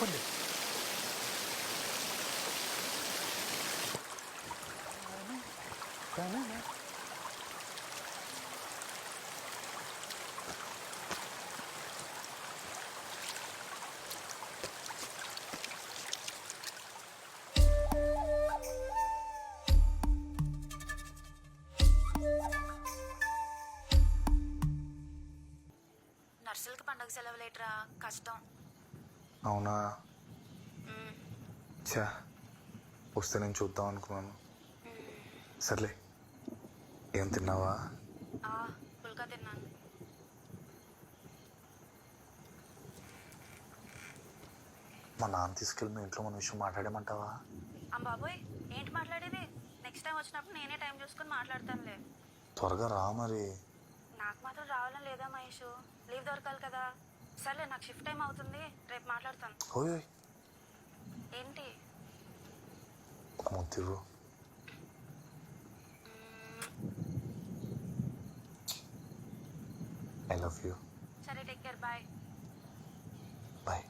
ఆపండి. నర్సులకి పండగ సెలవులేట్రా, కష్టం. అవునా? చా, వస్తే నేను చూద్దాం అనుకున్నాను. సర్లే, ఏం తిన్నావా? పుల్కా తిన్నాను. మా నాన్న తీసుకెళ్ళి మీ ఇంట్లో మన విషయం మాట్లాడేమంటావా? బాబోయ్, ఏంటి మాట్లాడేది? నెక్స్ట్ టైం వచ్చినప్పుడు నేనే టైం చూసుకుని మాట్లాడతానులే. త్వరగా రా మరి. నాకు మాత్రం రావాలని లేదా మహేష్, లీవ్ దొరకాలి కదా. సర్లే, నాకు షిఫ్ట్ టైం అవుతుంది, రేపు మాట్లాడతాను. ఓయ్ ఏంటి? ముద్దు. I love you. సరే, టేక్ కేర్, బాయ్. బాయ్.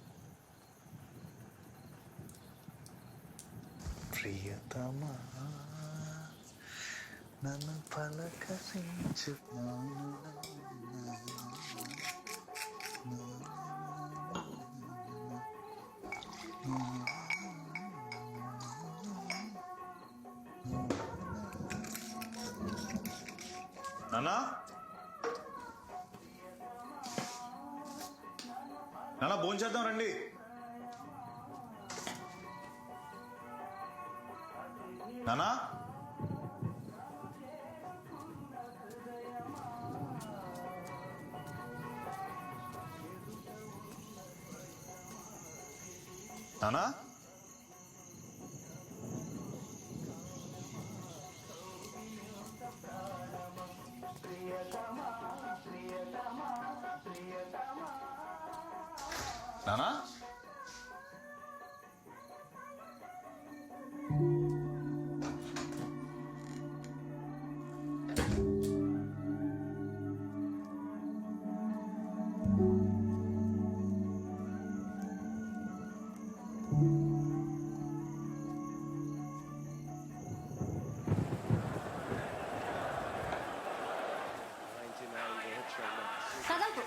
ప్రియతమా నన్ను పలకరించు. నానా, నానా భోజనం చేద్దాం రండి. నానా, నానా, నానా. కదలకు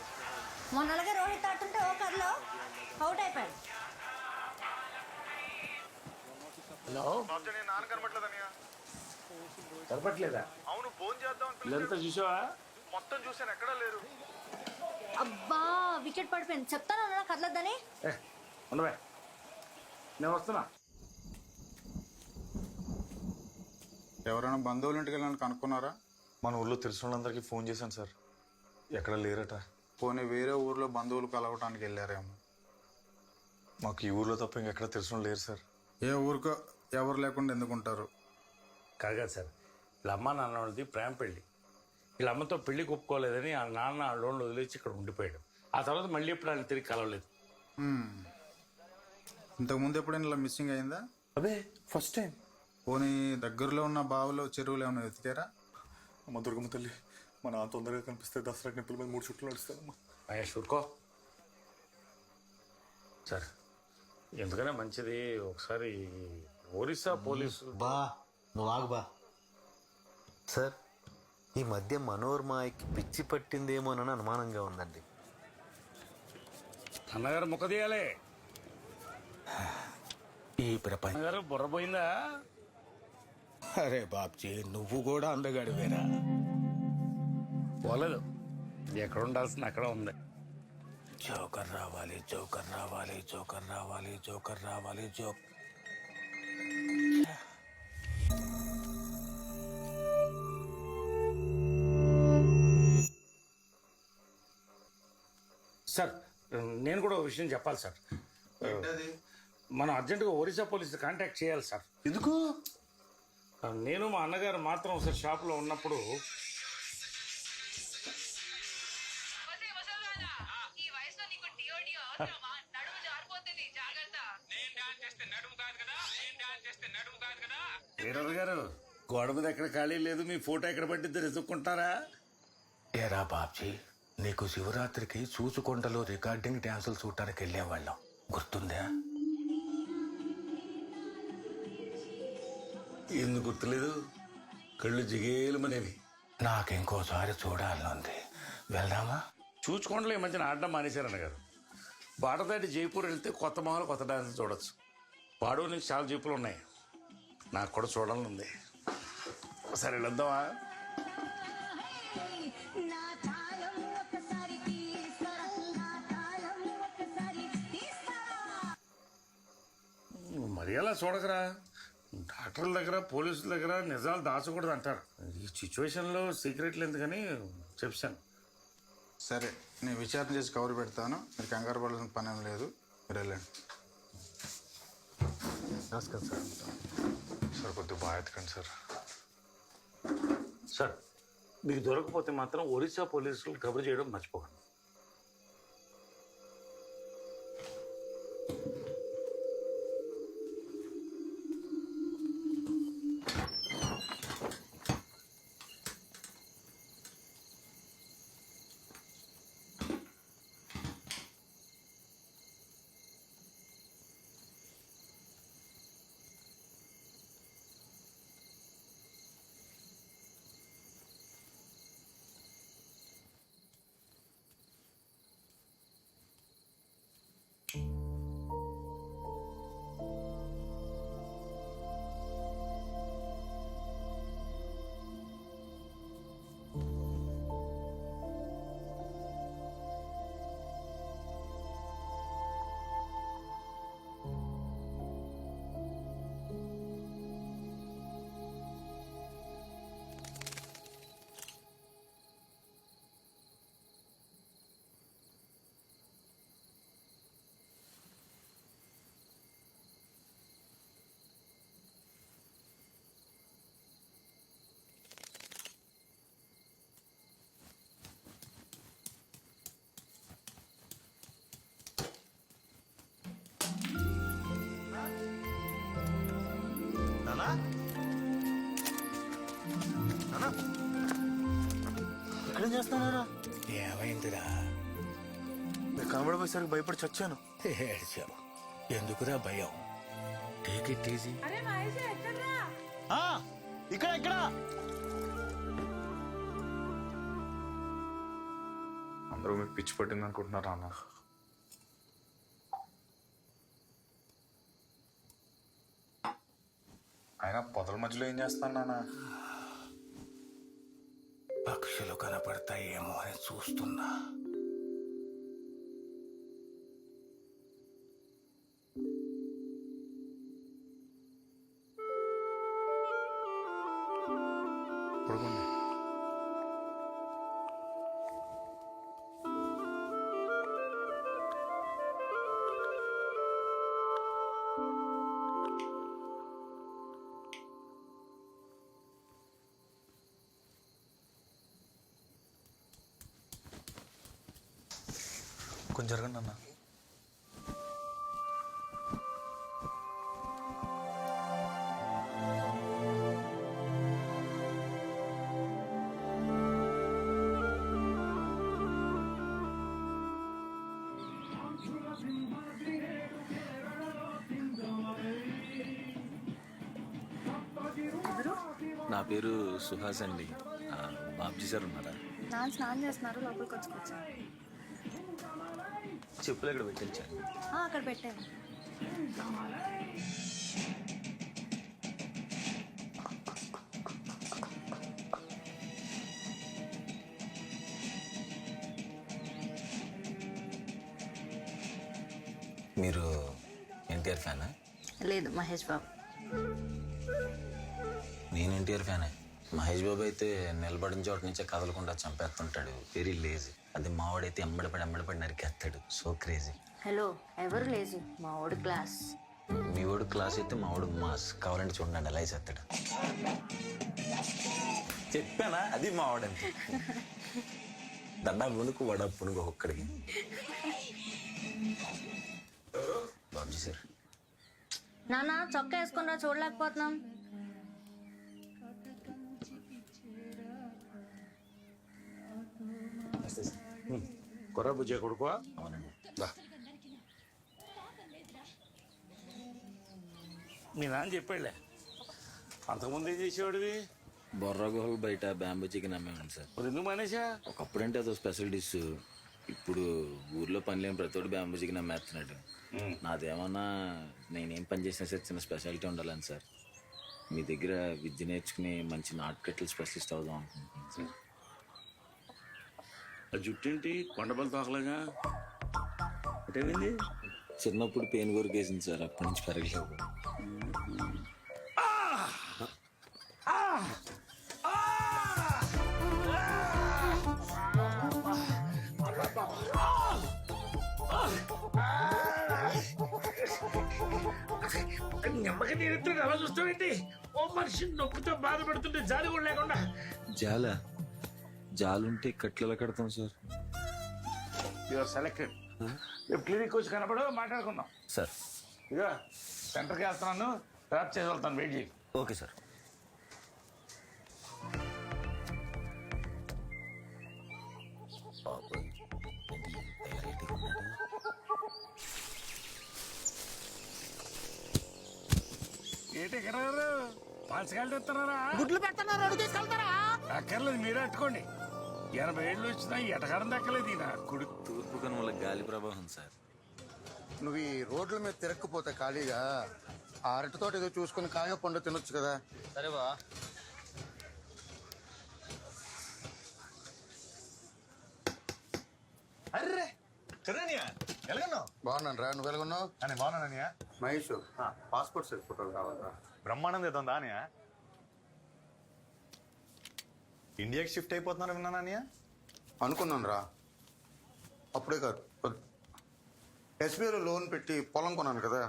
మొన్న అలాగే రోహిత్ ఆడుతుంటే ఓ కర్లో అవుట్ అయిపోయాడు. హలో, నాన్న కనబట్లేదన్నయ్య. కనపట్లేదా? అవును, ఫోన్ చేద్దాం. ఇల్లంతా చూసావా? మొత్తం చూసాను, ఎక్కడా లేరు. అబ్బా, వికెట్ పడిపోయింది. చెప్తాను అన్నా కదలొద్దని. ఉండవే, నేను వస్తున్నా. ఎవరైనా బంధువులు ఇంటికి వెళ్ళాలని కనుక్కున్నారా? మన ఊర్లో తెలిసిన వాళ్ళందరికీ ఫోన్ చేశాను సార్, ఎక్కడ లేరట. పోనీ వేరే ఊర్లో బంధువులు కలవటానికి వెళ్ళారేమో. మాకు ఈ ఊర్లో తప్ప ఇంకెక్కడ తెలిసిన లేరు సార్. ఏ ఊరికో ఎవరు లేకుండా ఎందుకుంటారు? కాగా సార్, వీళ్ళ అమ్మ నాన్న వాళ్ళది ప్రేమ పెళ్ళి. వీళ్ళ అమ్మతో పెళ్లి ఒప్పుకోలేదని ఆ నాన్న ఆ లోన్లు వదిలేసి ఇక్కడ ఉండిపోయాడు. ఆ తర్వాత మళ్ళీ ఎప్పుడు ఆయన తిరిగి కలవలేదు. ఇంతకుముందు ఎప్పుడైనా ఇలా మిస్సింగ్ అయిందా? అదే ఫస్ట్ టైం. పోనీ దగ్గరలో ఉన్న బావులో చెరువులు ఏమైనా వెతికారా? అమ్మ దుర్గమ్మ తల్లి, మా నాన్న తొందరగా కనిపిస్తే దసరా నిప్పుల మీద 3 చుట్లు నడుస్తానమ్మా. మహేష్ ఊరుకో సార్, ఎందుకనే మంచిది ఒకసారి ఒరిస్సా పోలీసు. బా నువ్వు ఆగు బా. సార్, ఈ మధ్య మనోర్మాయికి పిచ్చి పట్టిందేమోనని అనుమానంగా ఉందండి. అన్నగారు ముఖ తీయాలి. ఈ ప్రపంచం అన్నగారు బుర్రపోయిందా? అరే బాబ్జీ, నువ్వు కూడా అందగాడివేరా. పోలేదు, ఎక్కడ ఉండాల్సింది అక్కడ ఉంది. జోకర్ రావాలి, జోకర్ రావాలి, జోకర్ రావాలి, జోకర్ రావాలి, జోక్. సార్, నేను కూడా ఒక విషయం చెప్పాలి సార్. మనం అర్జెంటుగా ఒరిస్సా పోలీసు కాంటాక్ట్ చేయాలి సార్. ఎందుకు? నేను మా అన్నగారు మాత్రం ఒకసారి షాప్లో ఉన్నప్పుడు లీడర్ గారు, గోడ మీద ఎక్కడ ఖాళీ లేదు, మీ ఫోటో ఎక్కడ పట్టిద్దో వెతుక్కుంటారా? ఏరా బాబ్జీ, నీకు శివరాత్రికి చూసుకొండలో రికార్డింగ్ డ్యాన్సులు చూడటానికి వెళ్ళేవాళ్ళం, గుర్తుందా? ఎందుకు గుర్తులేదు? కళ్ళు జిగేలుమనేవి. నాకు ఇంకోసారి చూడాలనుంది. వెళ్దామా? చూసుకోండి, ఈ మధ్యన ఆడడం మానేశారన్న గారు. బాట దాటి జైపూర్ వెళ్తే కొత్త మొహాలు కొత్త డాన్స్ చూడొచ్చు. పాడూరు నుంచి చాలా జీపులు ఉన్నాయి. నాకు కూడా చూడాలని ఉంది. సరే వెళ్దామా? మరి అలా చూడకరా. డాక్టర్ల దగ్గర పోలీసుల దగ్గర నిజాలు దాచకూడదు అంటారు. ఈ సిచ్యువేషన్లో సీక్రెట్లు ఎందుకని చెప్పాను. సరే, నేను విచారణ చేసి కవర్ పెడతాను. మీరు కంగారు పడాల్సిన పని ఏం లేదు. మీరు వెళ్ళండి. నమస్కారం సార్. సార్ కొద్దిగా బాగా ఎత్తకండి సార్. సార్, మీకు దొరకపోతే మాత్రం ఒరిస్సా పోలీసులు కబురు చేయడం మర్చిపోకండి. నానా నానా ఇక్కడేం చేస్తున్నారా? ఏమైందిరా? మీరు కనబడబోయేసరికి భయపడి చచ్చాను. ఏడ్చావు ఎందుకురా? భయం. Take it easy. ఇక్కడ ఇక్కడ అందరూ మీకు పిచ్చి పట్టింది అనుకుంటున్నారా అన్న? అయినా పొదల మధ్యలో ఏం చేస్తాను నాన్న? పక్షులు కనపడతాయేమో అని చూస్తున్నా. పడుకోండి. కొంచెం జరగండి అన్న. నా పేరు సుహాస్ అండి. బాబ్జీ సార్ ఉన్నారా? నాన్న స్నానం చేస్తున్నారు, లోపలికి వచ్చి కూర్చో. చెప్పులు ఎక్కడ పెట్టించాను? అక్కడ పెట్టాను. మీరు ఎన్టీఆర్ ఫ్యానా? లేదు, మహేష్ బాబు. నేను ఎన్టీఆర్ ఫ్యానే. మహేష్ బాబు అయితే నిలబడిన చోట నుంచే కదలకుండా చంపేస్తుంటాడు. Very lazy. అది మావాడైతే ఎమ్మడిపడి నరికేస్తాడు. So crazy. హలో, ఎవరు లేజీ? మా వాడు క్లాస్. మీ వాడు క్లాస్ అయితే మా వాడు మాస్. కావాలంటే చూడండి ఎలా చేస్తాడు. చెప్పానా? అది మా వాడంతే. దండా పునుకు వడ పునుకు ఒక్కడికి. బాబ్జీ సార్. నాన్న చొక్కా వేసుకున్నా చూడలేకపోతున్నాం. కొర్ర బుజ్జ కొడుకో. అవునండి. మీ నాన్న చెప్పాడులే. అంతకుముందు ఏం చేసేవాడివి? బొర్రా గుహలు బయట బ్యాంబూ చికెన్ అమ్మేవాడిని సార్. మరి ఎందుకు మానేసా? ఒకప్పుడంటే అదో స్పెషల్ డిష్. ఇప్పుడు ఊర్లో పని లేని ప్రతివాడు బ్యాంబూ చికెన్ అమ్మేస్తున్నాడు. నాదేమన్నా నేనేం పని చేసినా సరే చిన్న స్పెషాలిటీ ఉండాలని సార్. మీ దగ్గర విద్య నేర్చుకుని మంచి నాటుకట్టలు స్పెషలిస్ట్ అవుదాం అనుకుంటున్నాను సార్. ఆ జుట్టేంటి కొండపల్లి తోకలాగా అంటే చిన్నప్పుడు పెయిన్ కొరికేసింది సార్, అప్పటి నుంచి పెరగలేదు. నిమ్మకి నేనెత్తే ఎలా చూస్తావేంటి? ఓ మనిషి నొప్పితో బాధపడుతుంటే జాలి కూడా లేకుండా. జాలుంటే కట్లెలా కడతాం సార్? Your selected. రేపు క్లినిక్ వచ్చి కనపడు, మాట్లాడుకుందాం. సార్ ఇక సెంటర్కి వెళ్తున్నాను, డ్రాప్ చేసి వెళ్తాను, వెయిట్ చేయి. Okay sir. ఏంటి ఎక్కడ పాల్చకాయలు తెస్తున్నారా? గుడ్లు పెడుతున్నారు, అడుగు తీసుకెళ్తారా? అక్కర్లేదు, మీరే అట్టుకోండి. 80 ఏళ్ళు వచ్చినా ఎటకారం దక్కలేదు ఈయన కొడుకు. తూర్పు కనుమల గాలి ప్రవాహం సార్. నువ్వు ఈ రోడ్ల మీద తిరక్కపోతే ఖాళీగా ఆ అరటి తోట ఏదో చూసుకుని కాయ పండు తినొచ్చు కదా. సరే బా. అర్రే చదవనియా ఎలాగన్నావు? బాగున్నాను రా, నువ్వు ఎలాగున్నావు? అని బాగున్నాననియా. మహేష్ పాస్పోర్ట్ సైజ్ ఫోటోలు కావాలా? బ్రహ్మాండం ఏదో దానియా. ఇండియాకి షిఫ్ట్ అయిపోతున్నాను విన్నాననియా. అనుకున్నాను రా, అప్పుడే కాదు ఎస్బీఐలో లోన్ పెట్టి పొలం కొన్నాను కదా,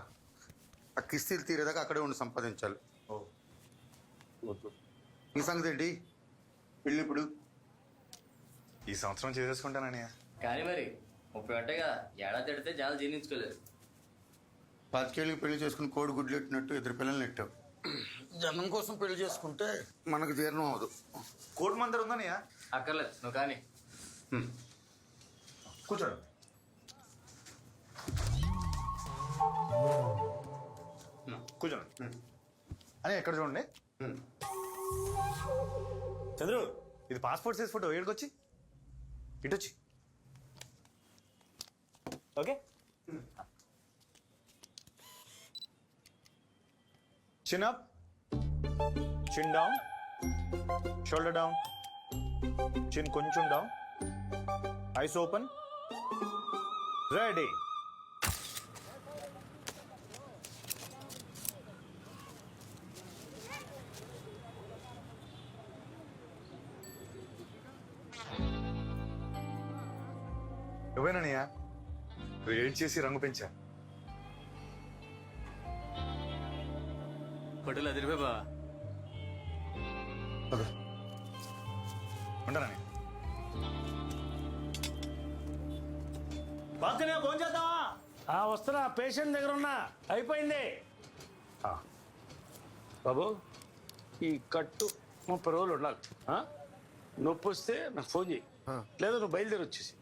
ఆ కిస్తీలు తీరేదాకా అక్కడే ఉండి సంపాదించాలి. ఈ సంగతి ఏంటి? పెళ్ళి ఇప్పుడు ఈ సంవత్సరం చేసేసుకుంటాననియా. కానీ మరి 30 ఉంటాయి కదా, ఏడాది తిడితే చాలా జీర్ణించుకోలేదు. 10 ఏళ్ళకి పెళ్లి చేసుకుని కోడి గుడ్లు ఎట్టినట్టు 2 పిల్లల్ని నెట్టావు. జనం కోసం పెళ్లి చేసుకుంటే మనకు జీర్ణం అవదు. కోటి మందరు ఉందనియా. అక్కర్లేదు, నువ్వు కానీ. కూర్చోండి. కూర్చోండి అని ఎక్కడ చూడండి. చంద్రు, ఇది పాస్పోర్ట్ సైజ్ ఫోటో. ఏడుకొచ్చి ఇటొచ్చి. Okay. Chin up, chin down, shoulder down, chin కొంచెం డౌన్, ఐస్ ఓపెన్, రెడీ. నువ్వేననియా క్రియేట్ చేసి రంగు పెంచా. ఫోటోలు అదిరిపోయి బావా. ఉంటానని. బాగా ఫోన్ చేద్దామా? వస్తున్నా, పేషెంట్ దగ్గర ఉన్నా, అయిపోయింది. బాబు, ఈ కట్టు 30 రోజులు ఉండాలి. నొప్పి వస్తే నాకు ఫోన్ చేయి, లేదా నువ్వు బయలుదేరి వచ్చేసి.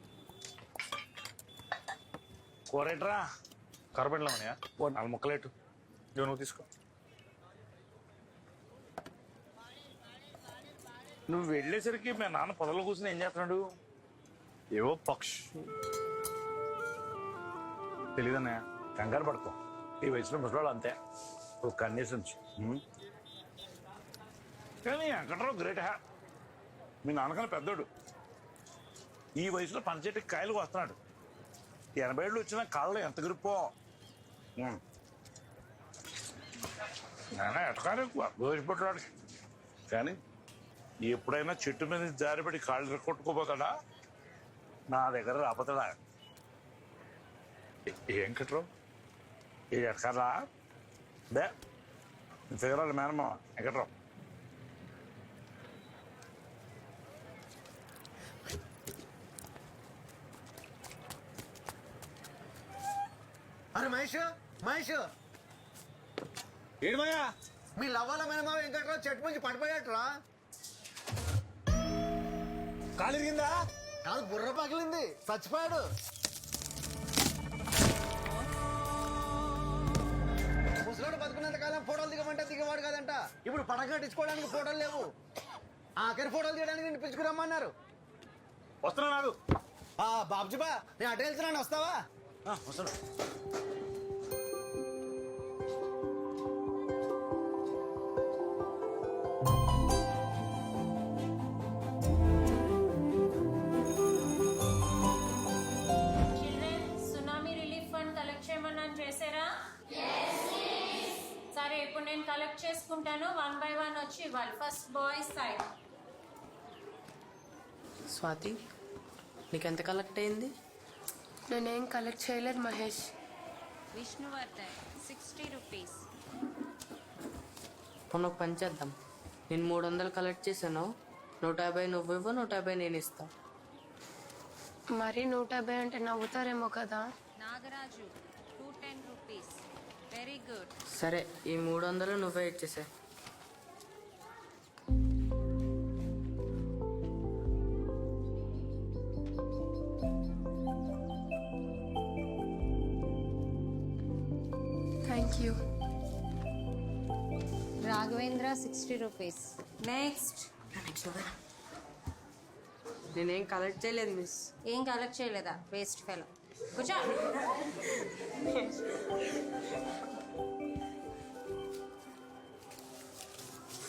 కూరేట్రా? కరపెట్టలేమనియా. 4 ముక్కలేటు. ఇదిగో నువ్వు తీసుకో. నువ్వు వెళ్ళేసరికి మా నాన్న పొదలో కూర్చుని ఏం చేస్తున్నాడు? ఏవో పక్ష్ తెలీదన్నయ్య. కంగారు పడుకో, ఈ వయసులో ముసలాళ్ళు అంతే, ఒక కన్నేసి. కానీ వెంకట్రావు గ్రేట్ హ్యా. మీ నాన్నకన్నా పెద్దోడు, ఈ వయసులో పంచెట్టుకి కాయలు వస్తున్నాడు. 80 ఏళ్ళు వచ్చినా కాళ్ళు ఎంత గ్రిప్పో. నాన్న ఎటకాలు ఎక్కువ దోసిపెట్టాడు. కానీ ఎప్పుడైనా చెట్టు మీద జారిపడి కాళ్ళు రెక్కొట్టుకోపోతాడా? నా దగ్గర రాపోతాడా? ఏం కట్టరావు, ఇది ఎటకరా బే ఫిగరాలి మేనమా ఎక్కడరావు. అరే మహేష్, మహేష్, ఏడుమయ్యా మీ లవ్వాల మేనమా వెంకట్రావు చెట్టు నుంచి పడిపోయాట్రా. కాలు ఇరిగిందా? కాదు, బుర్ర పగిలింది, చచ్చిపోయాడు. పిల్లడు బతుకున్నంత కాలం ఫోటోలు దిగమంటే దిగవాడు కదంట. ఇప్పుడు పడక కట్టించుకోవడానికి ఫోటోలు లేవు. ఆఖరి ఫోటోలు తీయడానికి నిన్ను పిలుచుకురమ్మన్నారు. వస్తున్నా నాకు. బాబుజీబా నేను అటు వెళ్తున్నాను, వస్తావా? వస్తాను. సునామీ రిలీఫ్ ఫండ్ కలెక్ట్ చేయమన్నాను, చేశారా? సరే, ఇప్పుడు నేను కలెక్ట్ చేసుకుంటాను. 1 by 1 వచ్చి ఇవ్వాలి. First boys side. స్వాతి, నీకెంత కలెక్ట్ అయింది? నేనేం కలెక్ట్ చేయలేదు మహేష్. విష్ణువర్ధన్ 60 రూపీస్. మనం ఒక పని చేద్దాం. నేను 300 కలెక్ట్ చేశాను. 150 నువ్వు ఇవ్వు, 150 నేను ఇస్తా. మరి 150 అంటే నవ్వుతారేమో కదా. నాగరాజు 210 రూపీస్. Very good. సరే, ఈ 300 నువ్వే ఇచ్చేసే. Thank you. Raghavendra 60 rupees. Next. నేనేం కలెక్ట్ చేయలేదు మిస్. ఏం కలెక్ట్ చేయలేదా? Waste fellow. కూర్చో.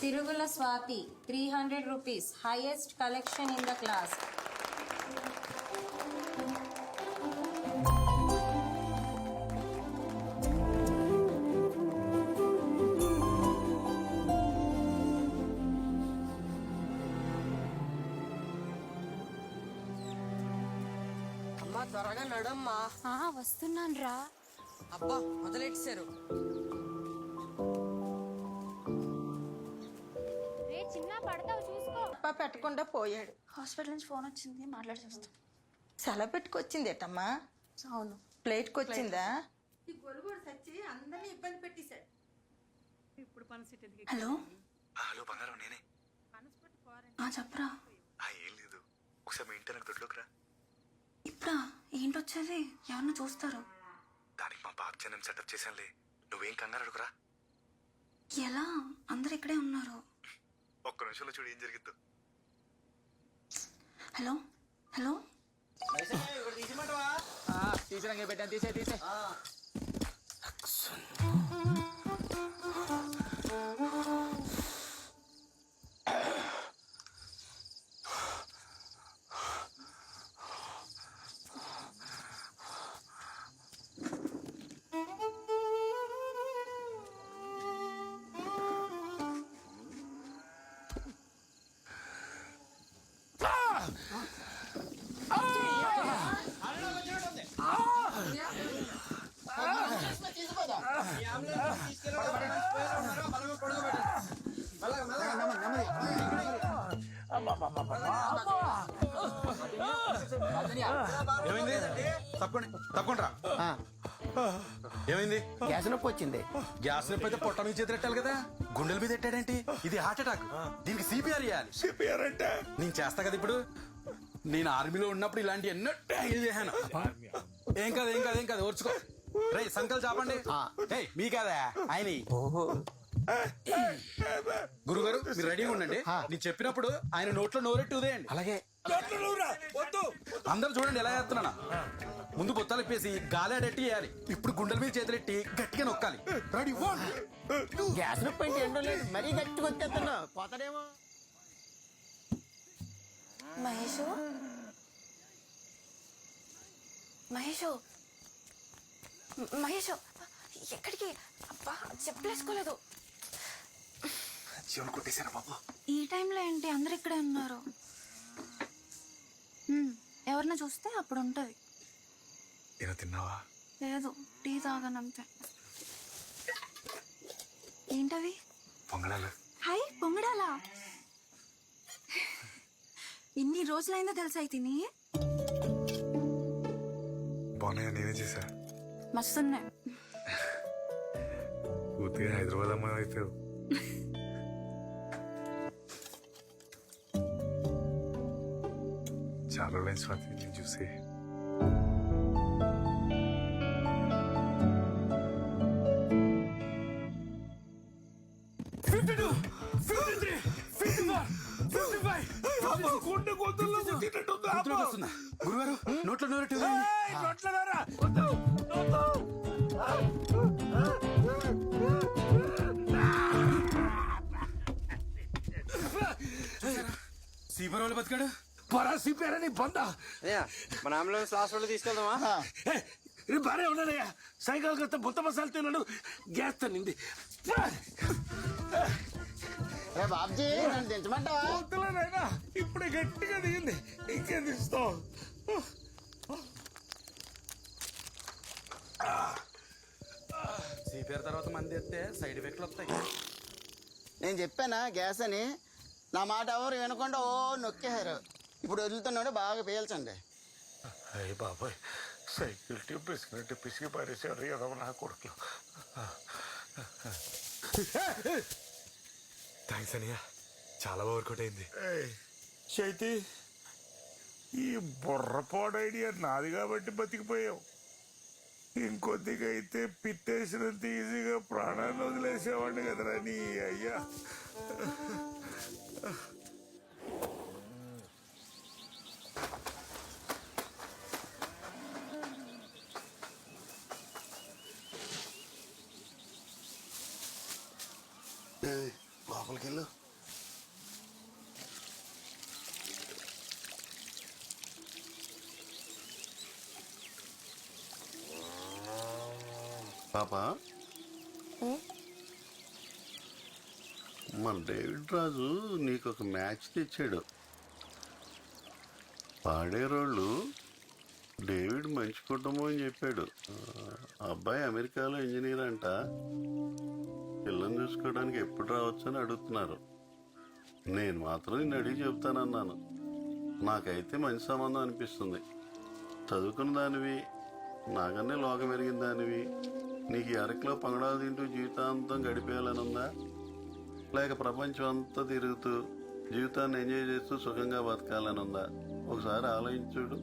Tirugula Swathi 300 rupees. Highest collection in the class. అమ్మా త్వరగా నడమ్మా. వస్తున్నాను రా. అబ్బా మొదలెట్టారు. చిన్న పడతావు చూసుకో. పెట్టకుండా పోయాడు. హాస్పిటల్ నుంచి ఫోన్ వచ్చింది, మాట్లాడి చూస్తాం. సెలవు పెట్టుకొచ్చింది ఏటమ్మా? అవును. ప్లేట్కి వచ్చిందా? హలో. హలో బంగారం, నేనే. చెప్పరా. ఏం లేదు, ఒకసారి మీ ఇంటి నాకు దొడ్లోకి రా. ఇప్పుడా? ఏంటొచ్చేది? ఎవరన్నా చూస్తారు. దానికి మా బాబు జనం సెటప్ చేశానులే, నువ్వేం కంగారు అడుగురా. ఎలా? అందరు ఇక్కడే ఉన్నారు. ఒక్క నిమిషంలో చూడు ఏం జరిగిద్దు. Hello hello. తీసినాక పెట్టాను, తీసే. ఏమైంది? తప్పకుండా ఏమైంది? గ్యాస్ నొప్పి వచ్చింది. గ్యాస్ నొప్పి అయితే పొట్ట మీద చేతి పెట్టాలి కదా, గుండెల మీద పెట్టాడేంటి? ఇది హార్ట్ అటాక్. దీనికి సిపిఆర్ చేయాలి. సిపిఆర్ అంటే నేను చేస్తా కదా. ఇప్పుడు నేను ఆర్మీలో ఉన్నప్పుడు ఇలాంటి ఎన్నో ట్యాంగిల్ చేశాను. ఏం కాదు ఓర్చుకో. రే సంకల్ చాపండి. మీ కాదా ఆయన. గురుగారు మీరు రెడీగా ఉండండి. నేను చెప్పినప్పుడు ఆయన నోట్లో నోరెట్టి ఉదేయండి. అలాగే. అందరూ చూడండి ఎలా చేస్తున్నానా. ముందు బొత్తాలు ఇప్పేసి గాలాడెట్టి వేయాలి. ఇప్పుడు గుండెల మీద చేతులెట్టి గట్టిగా నొక్కాలి. రెడీ 1. గ్యాస్ నొప్పి అంటే ఏంటో లేదు, మరీ గట్టిగా వచ్చేస్తున్నా పోతాడేమో. మహేష్ మహేష్ ఎక్కడికి? అబ్బా చెప్పలేసుకోలేదు. జీవన్ కొట్టేశారా బాబు? ఈ టైంలో ఏంటి? అందరు ఇక్కడే ఉన్నారు. ఎవరన్నా చూస్తే అప్పుడు ఉంటది. ఏదో తిన్నావా? లేదు, టీ తాగనంతే. ఏంటవి? పొంగడాలు. హాయ్, పొంగడాలా? ఇన్ని రోజులైందో తెలుసా ఈ తిని? బాగున్నాయా? నేనే చేశా. మస్తున్నాయి. పూర్తిగా హైదరాబాద్ అమ్మాయి అయిపోయావు. చాలా రోజులైన స్వాతి నేను చూసి. గురువారు నోట్లో నోరట్టు సీపరాలు బతికాడు పరా సీపారని పొందా మన అంబులెన్స్ హాస్పిటల్ తీసుకెళ్దామా? బానే ఉన్నానయ్యా. సాయంకాలం క్రితం బుత్త మసాలా తిన్నాడు, గ్యాస్ తన్నింది. బాబ్జీ నన్ను దించమంటావా? వద్దులేనాయనా, ఇప్పుడే గట్టిగా దిగింది, ఇంకేం దిస్తావు? సిపిఆర్ తర్వాత మంది ఎత్తే సైడ్ ఎఫెక్ట్లు వస్తాయి. నేను చెప్పానా గ్యాస్ అని, నా మాట ఎవరు వినకుండా ఓ నొక్కేశారు. ఇప్పుడు వదులుతున్నాడు, బాగా పీల్చండి. అయ్య బాబాయ్, సైకిల్ ట్యూబ్ పిసికినట్టు పిసికి పారేసాడు ఏదో నా కొడుకులు. థ్యాంక్స్ అనియా, చాలా వర్కౌట్ అయింది. చైతి, ఈ బుర్రపాడు ఐడియా నాది కాబట్టి బతికిపోయావు. ఇంకొద్దిగా అయితే పిట్టేసినంత ఈజీగా ప్రాణాన్ని వదిలేసేవాడిని కదరా నీ అయ్యా. లోపలికి వెళ్ళు. పాప, మన డేవిడ్ రాజు నీకు ఒక మ్యాచ్ తెచ్చాడు. పాడేరోళ్ళు డేవిడ్ మంచి కుటుంబం అని చెప్పాడు. అబ్బాయి అమెరికాలో ఇంజనీర్ అంట. పిల్లని చూసుకోవడానికి ఎప్పుడు రావచ్చు అని అడుగుతున్నారు. నేను మాత్రం నిన్ను అడిగి చెప్తానన్నాను. నాకైతే మంచి సంబంధం అనిపిస్తుంది. చదువుకున్న దానివి, నాకన్నే లోకం ఎరిగిన దానివి. నీకు అరకులో పంగడాలు తింటూ జీవితాంతం గడిపేయాలని ఉందా, లేక ప్రపంచం అంతా తిరుగుతూ జీవితాన్ని ఎంజాయ్ చేస్తూ సుఖంగా బతకాలని ఉందా? ఒకసారి ఆలోచించుడు.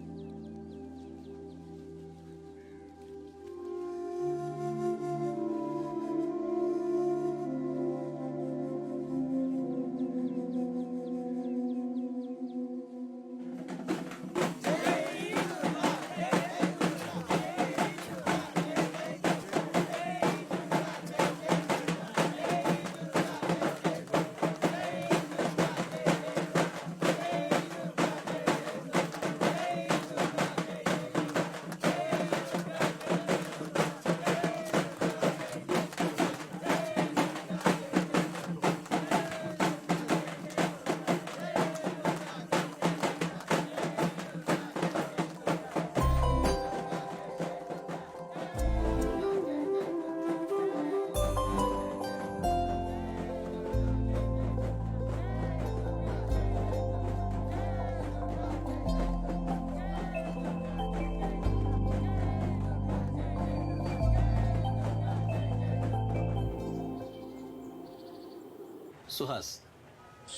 సుహాస్.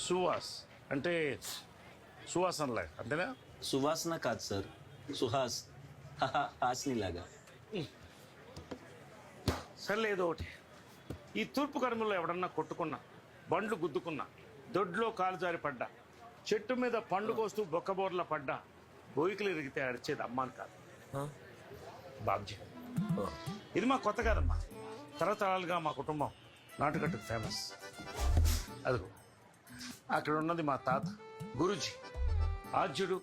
సువాస్ అంటే సువాసనలే అంతేనా? సువాసన కాదు సార్, సుహాస్. హాస్నిలాగా. సర్లేదు ఒకటి, ఈ తూర్పు కనుమలో ఎవడన్నా కొట్టుకున్నా, బండ్లు గుద్దుకున్నా, దొడ్లో కాలు జారి పడ్డా, చెట్టు మీద పండు కోస్తూ బొక్కబోర్ల పడ్డా, బోయికలు ఇరిగితే అడిచేది అమ్మాని కాదు, బాబ్జీ. ఇది మా కొత్త కాదమ్మా, తరతరాలుగా మా కుటుంబం నాటుకట్టుకు ఫేమస్. అదిగో అక్కడ ఉన్నది మా తాత గురూజీ, ఆద్యుడు.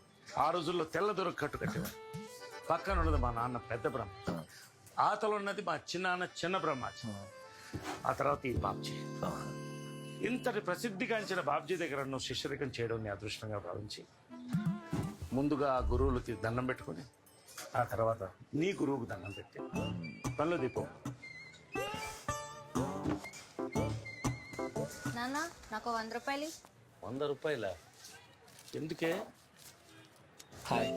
ఆ రోజుల్లో తెల్ల దొరకు కట్టు కట్టేవాడు. పక్కన ఉన్నది మా నాన్న పెద్ద బ్రహ్మ, ఆతలు ఉన్నది మా చిన్నాన్న చిన్న బ్రహ్మాజీ, ఆ తర్వాత ఈ బాబ్జీ. ఇంతటి ప్రసిద్ధిగాంచిన బాబ్జీ దగ్గర నువ్వు శిష్యరికం చేయడం నీ అదృష్టంగా భావించి ముందుగా ఆ గురువులకి దండం పెట్టుకుని ఆ తర్వాత నీ గురువుకు దండం పెట్టి పనులు దీపం. నాన్న నాకు 100 రూపాయలు. 100 రూపాయల ఎందుకే? హాయ్.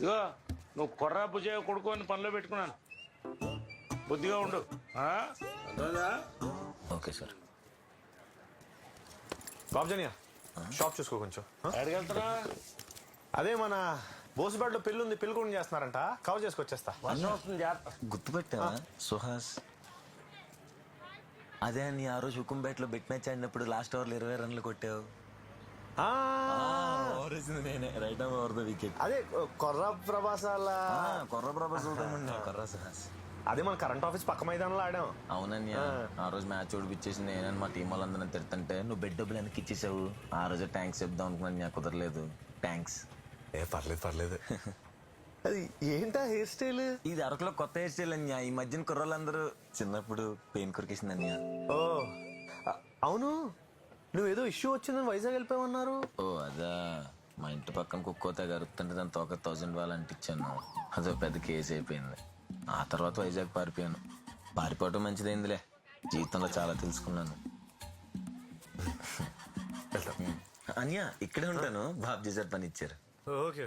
ఇగో నువ్వు కొర్రా భుజయ్య కొడుకు అని పనిలో పెట్టుకున్నాను, బుద్ధిగా ఉండు. Okay sir. బాబ్జనియా, షాప్ చూసుకో కొంచెం. ఎక్కడికి వెళ్తారా? అదే మన బోసుబాడ్లో పెళ్ళి ఉంది, పెళ్లి కూడా చేస్తున్నారంట. కవర్ చేసుకొచ్చేస్తా. వర్షం వస్తుంది, జాగ్రత్త. గుర్తుపెట్టావా సుహాస్? అదే అని ఆ రోజు హుకుంపేటలో బెట్ మ్యాచ్ ఆడినప్పుడు లాస్ట్ ఓవర్లో 20 రన్లు కొట్టావు. నేనే రైట్ ఓవర్ ద వికెట్. అదే కొర్ర ప్రభాసాల కొర్ర ప్రభాస్ కొర్ర సుహాస్. అదే మన కరెంట్ ఆఫీస్ పక్క మైదానంలో ఆడాం. అవునన్య, ఆ రోజు మ్యాచ్ ఓడిపించేసి నేను మా టీం వాళ్ళందరినీ తిడుతుంటే నువ్వు బెడ్ డబ్బులు వెనక్కి ఇచ్చేసావు. ఆ రోజు థ్యాంక్స్ చెప్దాం అనుకున్నాను, నాకు కుదరలేదు. థ్యాంక్స్. పర్లేదు అది ఏంటా హెయిర్ స్టైల్? ఇది అరకులో కొత్త హెయిర్ స్టైల్ అన్య. ఈ మధ్యన కుర్రోళ్ళందరూ చిన్నప్పుడు పెయిన్ కొరికేసింది అన్య. ఓ అవును, నువ్వేదో ఇష్యూ వచ్చిందని వైజాగ్ వెళ్ళిపోయామన్నారు. ఓ అదా, మా ఇంటి పక్కన కుక్కోతే గరుపుతుంటే దాని తోక 1000 వాళ్ళు అంటించాను. అదో పెద్ద కేసు అయిపోయింది. ఆ తర్వాత వైజాగ్ పారిపోయాను. పారిపోవటం మంచిదైందిలే, జీవితంలో చాలా తెలుసుకున్నాను. అన్య ఇక్కడే ఉంటాను, బాబ్జీ సార్ పని ఇచ్చారు. ఓకే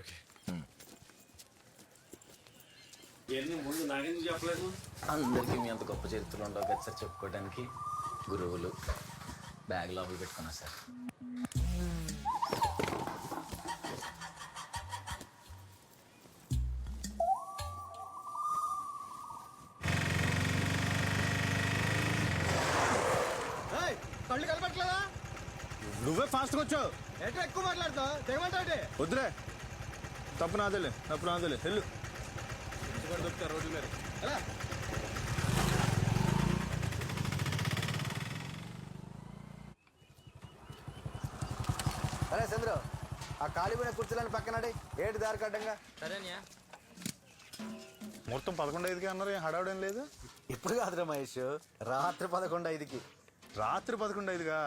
ముందు నాకెందుకు చెప్పలేదు? అందరికీ మీ అంత గొప్ప చరిత్రలు ఉండవు కదా సార్ చెప్పుకోవడానికి. గురువులు బ్యాగ్ లోపల పెట్టుకున్నా సార్. కళ్ళు కలపట్లేదా? నువ్వే ఫాస్ట్గా వచ్చావు. ఎట్లా ఎక్కువ మాట్లాడతావు? తెగమంటావు. వద్దులే, తప్పు నాదేలే వెళ్ళు. దొరుకుతారు రోడ్డు మీద. ఎలా? అరే చంద్రు, ఆ కాలిపోయిన కుర్చీలని పక్కనడి. ఏంటి దారి కడ్డంగా? సరేన్యా. మొత్తం 11:05కి అన్నారు, ఏం హడావుడేం లేదు. ఇప్పుడు కాదురా మహేష్, రాత్రి 11:05కి. రాత్రి 11:05గా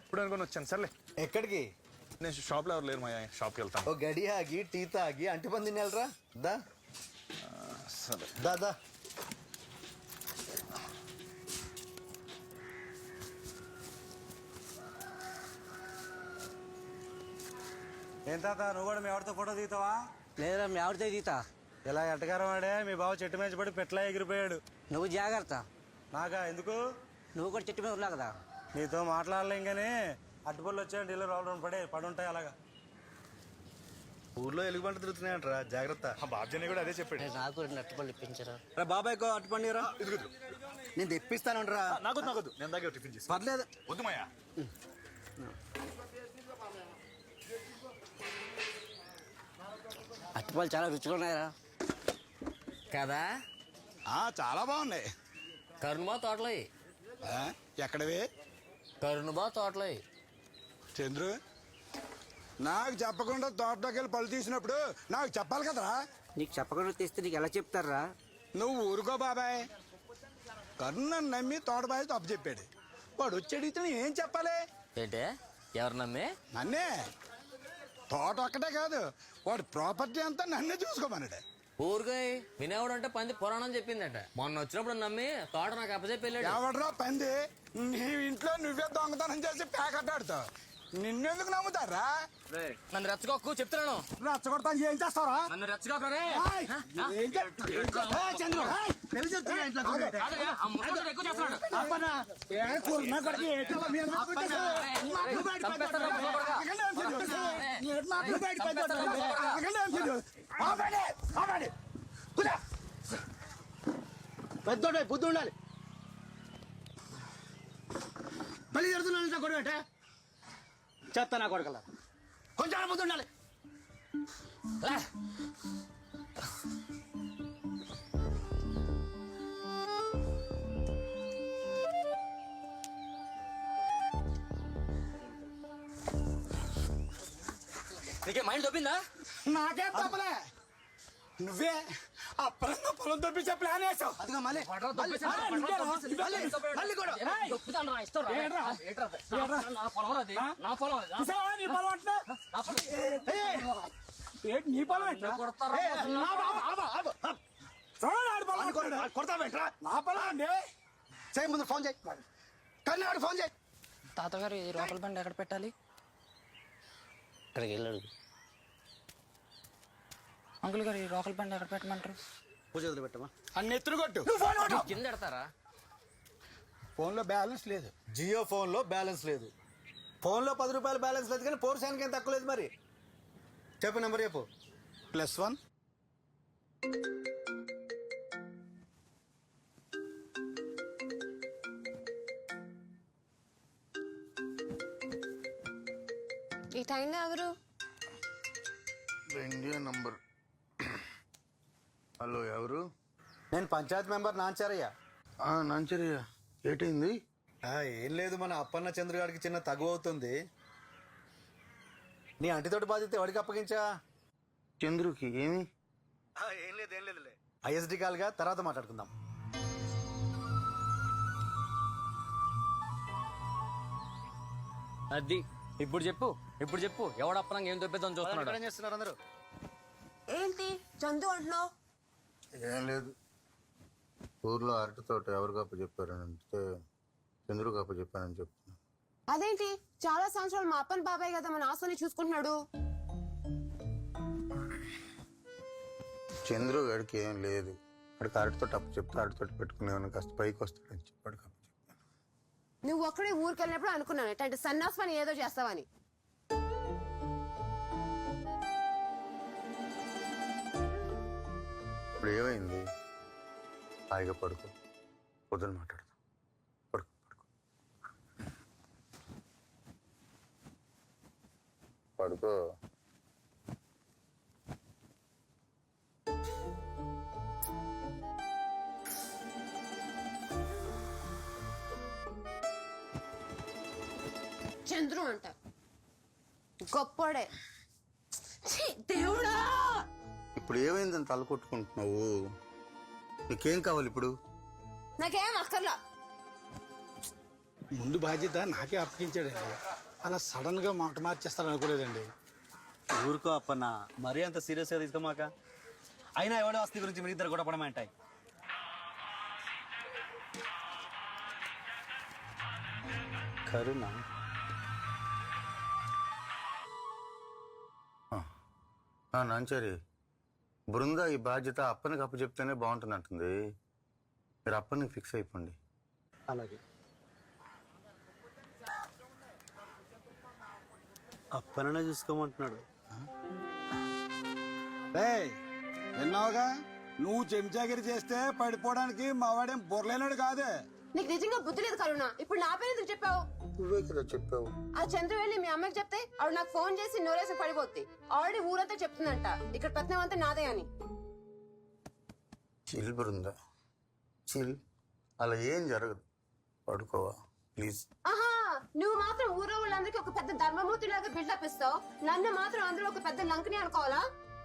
ఇప్పుడు అనుకుని వచ్చాను. సర్లే, ఎక్కడికి? నేను షాప్లో ఎవరు లేరు, మా షాప్కి వెళ్తాను. ఓ గడి ఆగి టీ తాగి అంటిపంది తినేళ్ళరా. దా సరే దా. ఏం తాత, నువ్వు కూడా మీ ఆవిడతో ఫోటో దిగుతావా? లేదా మీ ఆవిడతో దిగుతా. ఇలా ఎట్టగారం వాడే మీ బావ చెట్టు మీద పడి పెట్లా ఎగిరిపోయాడు. నువ్వు జాగ్రత్త. నాకా ఎందుకు? నువ్వు కూడా చెట్టు మీద ఉన్నా కదా. నీతో మాట్లాడలేం కానీ అట్టుపళ్ళు వచ్చాయంటే ఇల్లు రావడం పడి ఉంటాయి అలాగా. ఊర్లో ఎలుగుబంట తిరుగుతున్నాయంటరా, జాగ్రత్త. బాబ్జీ కూడా అదే చెప్పాడు. నాకు రెండు అట్టుపళ్ళు ఇప్పించరా. బాబాయ్ అట్టుపండిరా. నేను తెప్పిస్తానురా. నాకొద్దు, నేను దగ్గర టిఫిన్ చేసి. పర్లేదు. వద్దు మాయా. అట్టుపళ్ళు చాలా రుచిగా ఉన్నాయరా కదా. చాలా బాగున్నాయి. కరుణబా తోటలో ఎక్కడవి? కరుణబా తోటలో. చంద్రు, నాకు చెప్పకుండా తోటలోకి వెళ్ళి పళ్ళు తీసినప్పుడు నాకు చెప్పాలి కదరా. నీకు చెప్పకుండా తీస్తే నీకు ఎలా చెప్తారా? నువ్వు ఊరుకో బాబాయ్. కరుణను నమ్మి తోటబాయి తప్పు చెప్పాడు. వాడు వచ్చి అడిగితే ఏం చెప్పాలి? ఏంటే ఎవరు నమ్మి? నన్నే. తోట ఒక్కటే కాదు, వాడు ప్రాపర్టీ అంతా నన్నే చూసుకోమన్నాడు. ఊరుగాయ వినేవాడు అంటే పంది పురాణం చెప్పిందట. మొన్న వచ్చినప్పుడు నమ్మి తోట నాకు అప్పచెప్పి వెళ్ళాడు. ఎవడరా పంది? నీ ఇంట్లో నువ్వే దొంగతనం చేసి ప్యాకెట్టాడుతావు. నిన్నెందుకు నమ్ముతారా? నన్ను రెచ్చగొక్కు చెప్తున్నాను. రెచ్చగొడతా ఏం చేస్తారా? నన్ను రెచ్చగొక్కరే. పెద్దోడే బుద్ధి ఉండాలి. మళ్ళీ జరుగుతున్నా కొడుకు చెత్త నా కొడుకల కొంచెం బుద్ధి ఉండాలి. నీకే మైండ్ దొబ్బిందా? నాకేం తప్పలే, నువ్వే అప్పుడంగా పొలం తప్పించే ప్లాన్ వేసావు. అదిగా మళ్ళీ నీ పొలం కొడతా పెట్టరా? నా పొలం అండి. చేయి ముందు ఫోన్ చేయి, కానీ ఆడు ఫోన్ చేయి. తాతగారు ఈ రోకల బండి ఎక్కడ పెట్టాలి? ఇక్కడికి వెళ్ళాడు. అంకుల్ గారు ఈ రోకల బండి ఎక్కడ పెట్టమంటారు? పూజ వదిలిపెట్టమా? అన్ని ఎత్తులు కొట్టు. కింద పెడతారా? ఫోన్లో బ్యాలెన్స్ లేదు. జియో ఫోన్లో బ్యాలెన్స్ లేదు. ఫోన్లో 10 రూపాయలు బ్యాలెన్స్ లేదు, కానీ పోర్షానికి ఏం తక్కువ లేదు. మరి చెప్పు నెంబర్ చెప్పు. +1 5 ఈ టైంలో ఎవరు? India number. హలో, ఎవరు? నేను పంచాయత్ మెంబర్ నాంచారయ్య. నాంచరయ్య, ఏటైంది? ఏం లేదు, మన అప్పన్న చంద్రగాడికి చిన్న తగువ అవుతుంది. నీ అంటితోటి బాధ్యత ఎవరికి అప్పగించా? చంద్రుకి ఏమి? ఏం లేదులే. ఐఎస్డి కాల్గా తర్వాత మాట్లాడుకుందాం. అది ఇప్పుడు చెప్పు ఎవడప్పనంగా ఏం దొబ్బేద్దాం చూస్తున్నాడు? ఏం చేస్తున్నారు అందరూ? ఏంటి చందు అంటున్నావు? ఏం లేదు, ఊర్లో అరటి తోట ఎవరు గప్ప చెప్పారని అంటే చంద్రు గప్ప చెప్పానని చెప్తున్నా. అదేంటి చాలా సంవత్సరాలు మా అప్పని బాబాయ్ కదా మన ఆస్వాని చూసుకుంటున్నాడు. చంద్రు గడికి ఏం లేదు, అక్కడికి అరటితో అప్పు చెప్తే అరటితో పెట్టుకునేవాడిని కాస్త పైకి వస్తాడని చెప్పాడు కప్ప చెప్పాను. నువ్వు ఒక్కడే ఊరికి వెళ్ళినప్పుడు అనుకున్నాను అంటే సన్నాస్ పని ఏదో చేస్తావని. ఇప్పుడు ఏమైంది? హాయిగా పడుకో, పొద్దున మాట్లాడదాం. పడుకో పడుకో. చంద్రు అంట గొప్పడే. దేవుడా, ఇప్పుడు ఏమైందని తల కొట్టుకుంటున్నావు? నీకేం కావాలి ఇప్పుడు? నాకేం అక్కర్లా. ముందు బాధ్యత నాకే అప్పగించాడండి. అలా సడన్ గా మాట మార్చేస్తాను అనుకోలేదండి. ఊరుకో అప్పన్న, మరీ అంత సీరియస్గా తీసుకోమాక. అయినా ఎవడో ఆస్తి గురించి మీ ఇద్దరు కూడా పడమంటాయి. కరుణ నాంచారి, బృంద ఈ బాధ్యత అప్పనికి అప్పు చెప్తేనే బాగుంటుంది అంటుంది. మీరు అప్పనికి ఫిక్స్ అయిపోండి. అలాగే. అప్పననే చూసుకోమంటున్నాడు. విన్నావుగా, నువ్వు చెంచాగిరి చేస్తే పడిపోవడానికి మావాడేం బొర్లేనాడు కాదే. నీకు నిజంగా బుద్ధి లేదు కరుణ. ఇప్పుడు నా పేరు ఎందుకు చెప్పావు? నువ్వే కదా చెప్పావు. ఆ చంద్రు వెళ్ళి మీ అమ్మకి చెప్తే ఆవిడ నాకు ఫోన్ చేసి నోరేసి పడిపోద్ది. ఆల్రెడీ ఊరంతా చెప్తుందంట ఇక్కడ పత్నం అంతా నాదే అని. చిల్ బృంద, చిల్. అలా ఏం జరగదు, పడుకోవా ప్లీజ్. ఆహా, నువ్వు మాత్రం ఊరో వాళ్ళందరికీ ఒక పెద్ద ధర్మమూర్తి లాగా బిల్డప్ ఇస్తావు. నన్ను మాత్రం అందరూ ఒక పెద్ద లంకని అనుకోవాలా?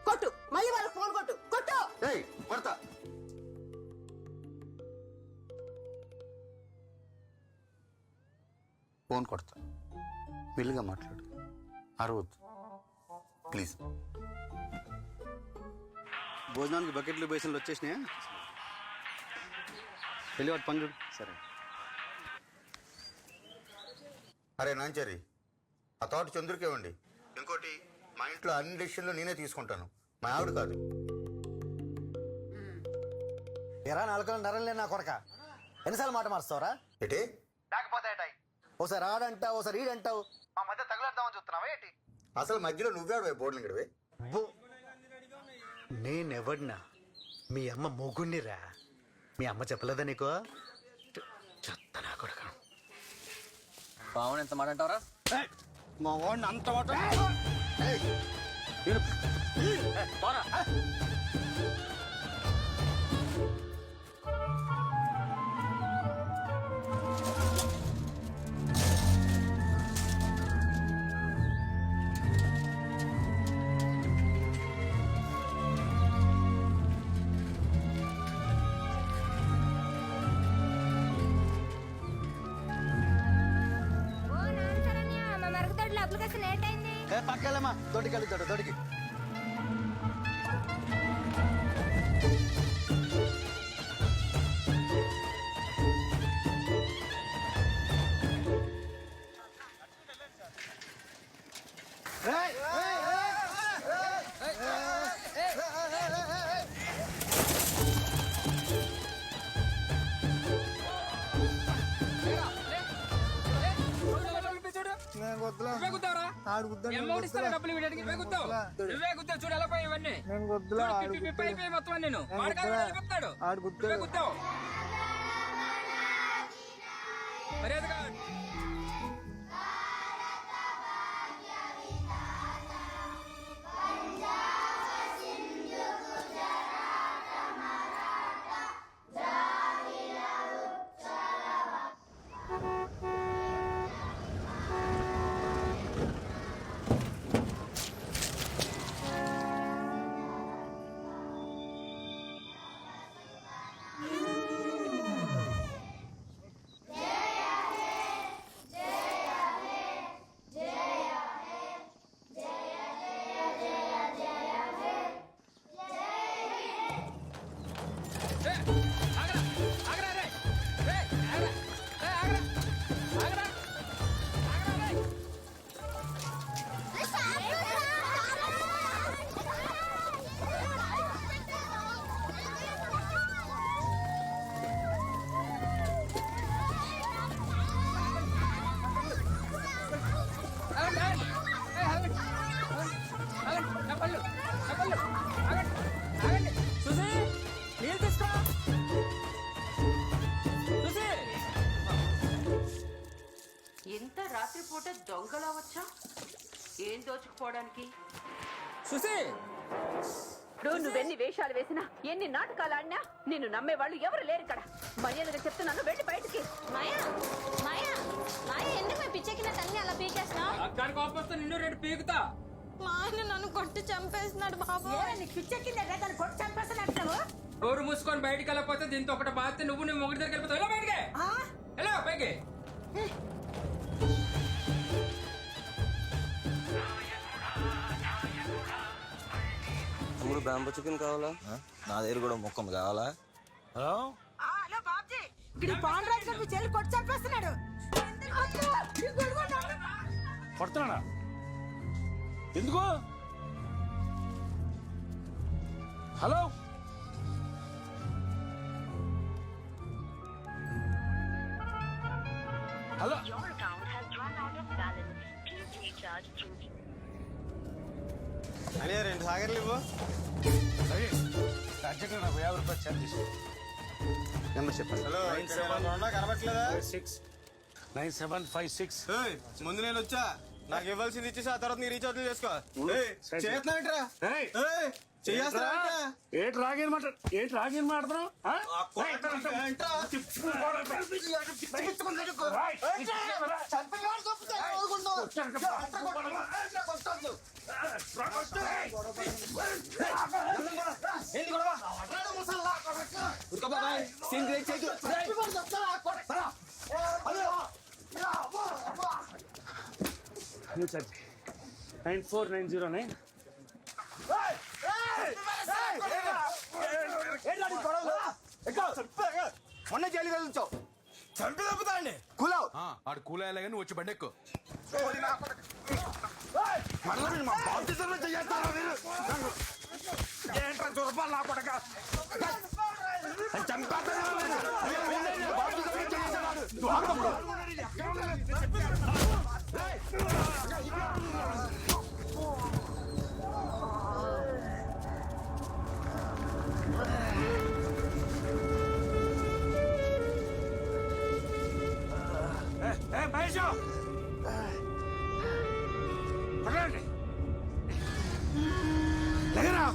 కొట్టు, మళ్ళీ వాళ్ళకి ఫోన్ కొట్టు. కొడతా. ఫోన్ కొడతా, మెల్లిగా మాట్లాడు, అరవద్దు ప్లీజ్. భోజనానికి బకెట్లు బేసిన్లు వచ్చేసినాయా? వెళ్ళి వాటి పని చూడు. సరే. అరే నాంచారి, ఆ తోట చంద్రుకి ఇవ్వండి. ఇంకోటి, మా ఇంట్లో అన్ని డిసిషన్లు నేనే తీసుకుంటాను, మా ఆవిడ కాదు. ఎరా నాలుగు నరం లేని నా కొరక, ఎన్నిసార్లు మాట మారుస్తావరా? ఏంటి? లేకపోతే ఓసారి ఆడంటావు, ఓసారి ఈడంటావు. మా మధ్య తగులుద్దామని చూస్తున్నావా ఏంటి? అసలు మధ్యలో నువ్వే బోర్డులు గడివే. నేనెవడినా? మీ అమ్మ మొగుణ్ణిరా. మీ అమ్మ చెప్పలేదా నీకో? చెత్త నా కొడుక. బావని ఎంత మాట అంటావరా? మా వాడిని అంత మాట. పక్కలేమా, తోటికెళ్ళి తోటికి. ఇంత రాత్రిపూట దొంగలా వచ్చా ఏం దోచుకుపోవడానికి? చూసి నువ్వెన్ని వేషాలు వేసినా ఎన్ని నాటకాలు ఆడినా నిన్ను నమ్మేవాళ్ళు ఎవరు లేరు ఇక్కడ. మర్యాదగా చెప్తున్నాను, వెళ్ళి బయటికి. మాయా మాయా మాయా ఎందుకు పిచ్చెక్కిన తల్లి అలా పీకేస్తున్నావు? అక్కడికి కోపొస్తే నిన్ను రెండు పీకుతా. మా ఆయన నన్ను కొట్టి చంపేస్తున్నాడు బాబు. పిచ్చెక్కిందే దాన్ని కొట్టి చంపేస్తున్నాడు. నోరు మూసుకొని బయటికి వెళ్ళకపోతే దీంతో ఒకటి బాధితే నువ్వు నీ మొగుడి దగ్గరికి వెళ్ళిపోతావు. ఎలా బయటికి ఎలా పైకి తమ్ముడు బ్యాంబో చికెన్ కావాలా? నా దగ్గర కూడా మొక్కం కావాలా? హలో హలో బాబ్జీ, ఇక్కడ పాండరాజు గారు మీ చెల్లి కొట్టి చంపేస్తున్నాడు. కొడుతున్నానా? ఎందుకు? హలో హలో అనే 2 సాగర్లు ఇవ్వు. అర్జెంట్గా నాకు 50 రూపాయలు ఛార్జ్ తీసుకో. నెంబర్ చెప్పండి. హలో కనబట్లేదా? 9756. ముందు నేను వచ్చా, నాకు ఇవ్వాల్సింది ఇచ్చేసి ఆ తర్వాత నీ రీఛార్జ్ చేసుకో. చేస్తున్నావేంట్రా? ఏంటి రాగేని మాట్లాడుతున్నావు? నువ్వు ఛార్జ్ 94909. మొన్న జైలు కలుగుతావు, చంపి తప్పుతా అండి. కూలావు ఆడు కూలయ్యలే కానీ వచ్చి బండి ఎక్కు. ఏంట్రా చూరపాలు నా కొడక మహేష్ లేగరా.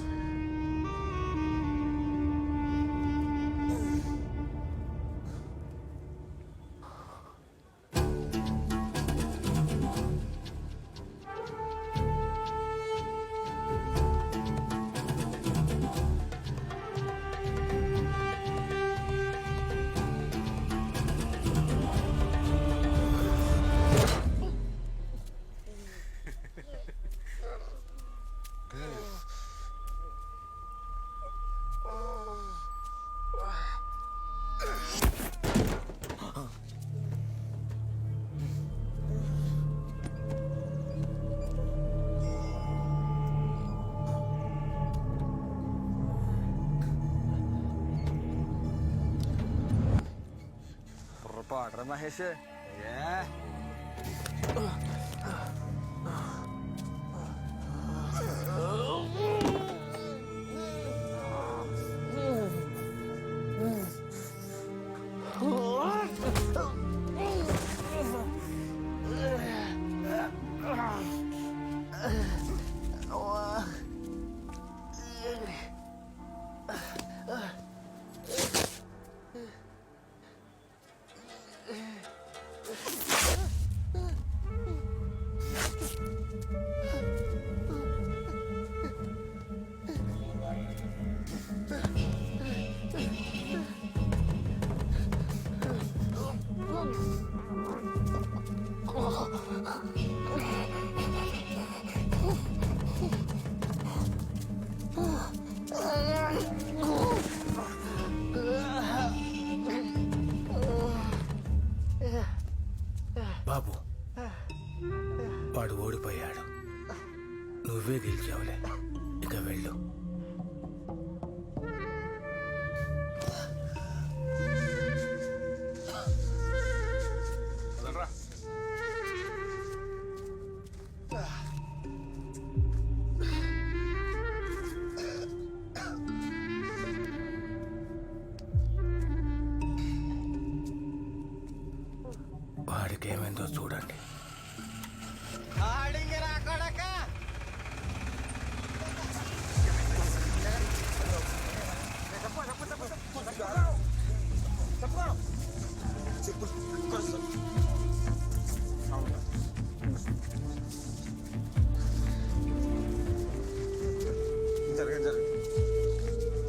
పాడరా మహేష్. బాబు వాడు ఓడిపోయాడు, నువ్వే గెలిచావులే, ఇక వెళ్ళు. వాడి ఇంతకేమైందో చూడండి.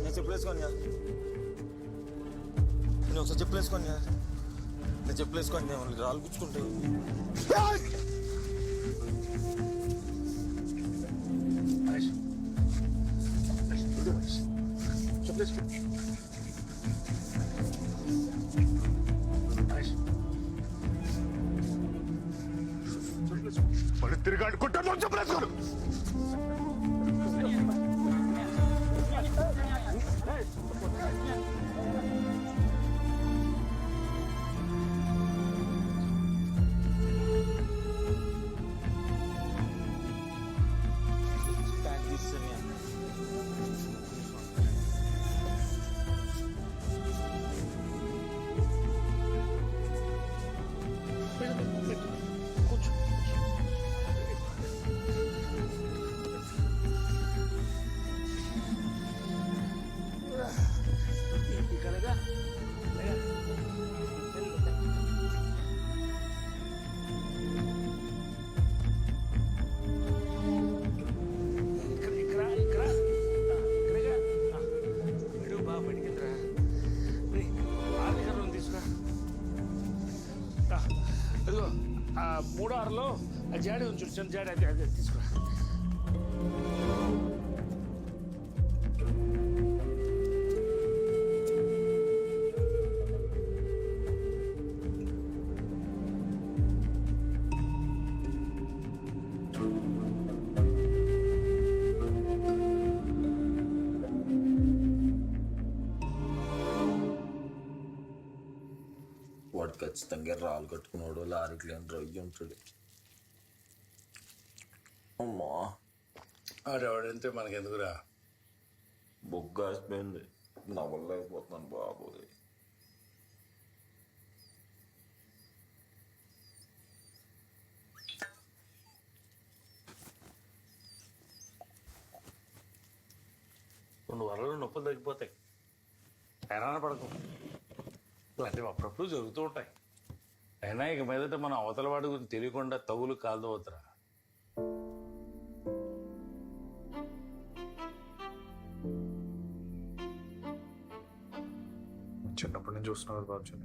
నేను చెప్పులేసుకోండి నేను ఒకసారి చెప్పులేసుకోండి నేను చెప్పులేసుకోండి రాళ్ళు గుచ్చుకుంటే మళ్ళీ తిరిగి అనుకుంటాను చెప్పలేసుకోను. ఇదిగో 3-6లో జాడి ఉంది చూడు, చిన్న జాడి, అది అది తీసుకురా. వాడు ఖచ్చితంగా రాళ్ళు కట్టుకున్నాడు, లారీకి లేని రొయ్యి ఉంటాడు. అమ్మా ఆడెవడంతే మనకెందుకురా? బొగ్గాసిపోయింది, నవ్వలేకపోతున్నాను బాబోయ్. రెండు వారాలు నొప్పులు తగ్గిపోతాయి, హైరాణ పడకు. ఇలాంటివి అప్పుడప్పుడు జరుగుతూ ఉంటాయి. అయినా ఇక మీదట మనం అవతల వాడి గురించి తెలియకుండా తగులు కాల్దవుతురా. చిన్నప్పటి నుంచి చూస్తున్నావు కదా బాబుజీ,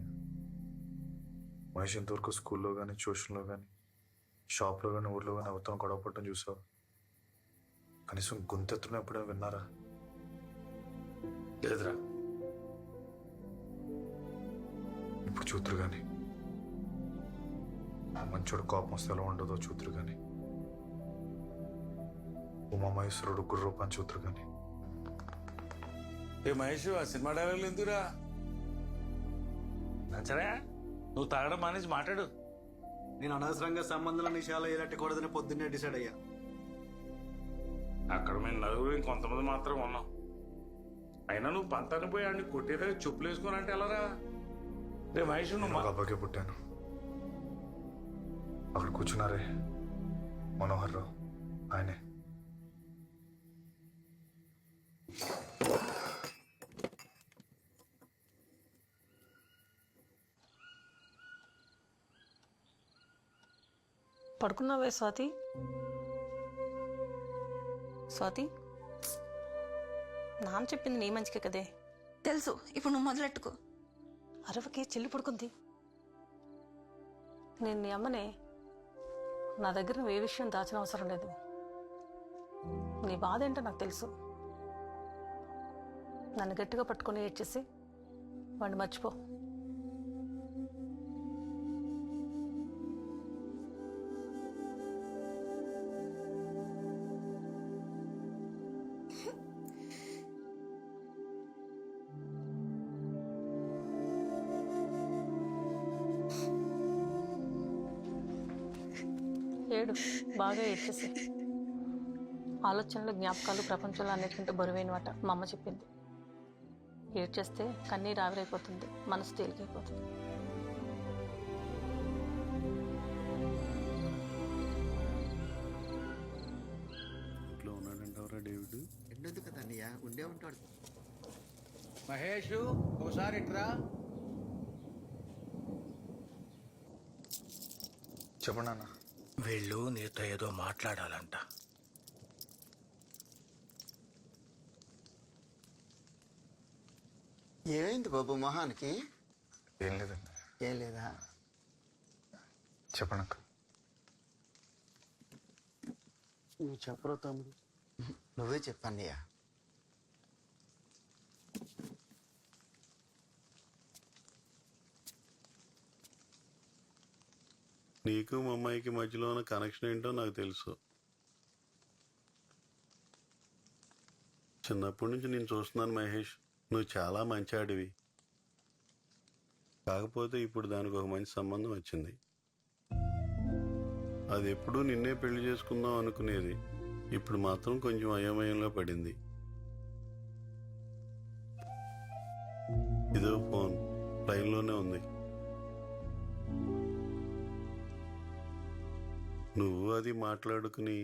మహేష్ ఇంతవరకు స్కూల్లో కానీ ట్యూషన్లో కానీ షాప్లో కానీ ఊర్లో కానీ అవతల గొడవ పట్టడం చూసావు? కనీసం గొంతెత్తున ఎప్పుడైనా విన్నారా? లేదురా. ఇప్పుడు చూతురు కానీ మంచోడు కోపం వస్తే ఎలా ఉండదో చూతురు కానీ, ఉమామహేశ్వరుడు గుర్రూపాన్ని చూతురు కానీ. ఏ మహేష్, ఆ సినిమా డైలాగులు ఎందుకురా? సరే, నువ్వు తాగడం మానేసి మాట్లాడు. నేను అనవసరంగా సంబంధాల విషయాలు ఎలట్టకూడదని పొద్దున్నే డిసైడ్ అయ్యా. అక్కడ మేము నలుగురు ఇంకొంతమంది మాత్రం ఉన్నాం. అయినా నువ్వు పంతాన్ని పోయి ఆడిని కొట్టేదా చెప్పులు వేసుకొని అంటే ఎలారా? రే మహేష్, నువ్వు ఒక అబ్బాయికే పుట్టాను. అక్కడ కూర్చున్నారే మనోహర్ రావు, ఆయనే. పడుకున్నావే స్వాతి? స్వాతి, నాన్న చెప్పింది నీ మంచికే కదే. తెలుసు, ఇప్పుడు నువ్వు మొదలెట్టుకో. అరవకే, చెల్లి పడుకుంది. నేను నీ అమ్మనే. నా దగ్గర నువ్వు ఏ విషయం దాచిన అవసరం లేదు. నీ బాధ ఏంటో నాకు తెలుసు. నన్ను గట్టిగా పట్టుకొని ఏడ్చేసి వాడిని మర్చిపో. ఏడు, బాగా ఏడ్చేసి. ఆలోచనలు, జ్ఞాపకాలు ప్రపంచంలో అన్నిటికంటే బరువైనమాట మా అమ్మ చెప్పింది. ఏడ్చేస్తే కన్నీరు ఆవిరైపోతుంది, మనసు తేలికైపోతుంది. ఉండే ఉంటాడు. మహేష్ ఒకసారి ఇట్రా. చెప్పండి అన్న. వీళ్ళు నీతో ఏదో మాట్లాడాలంట. ఏమైంది బాబు మొహానికి? ఏం లేదండి. ఏం లేదా? చెప్పండి అక్క. నువ్వు చెప్పరా తమ్ముడు? నువ్వే చెప్పండి. నీకు మా అమ్మాయికి మధ్యలో ఉన్న కనెక్షన్ ఏంటో నాకు తెలుసు. చిన్నప్పటి నుంచి నేను చూస్తున్నాను మహేష్, నువ్వు చాలా మంచాడివి. కాకపోతే ఇప్పుడు దానికి ఒక మంచి సంబంధం వచ్చింది. అది ఎప్పుడూ నిన్నే పెళ్లి చేసుకుందాం అనుకునేది, ఇప్పుడు మాత్రం కొంచెం అయోమయంలో పడింది. ఇదో ఫోన్ లైన్లోనే ఉంది. నువ్వు అది మాట్లాడుకుని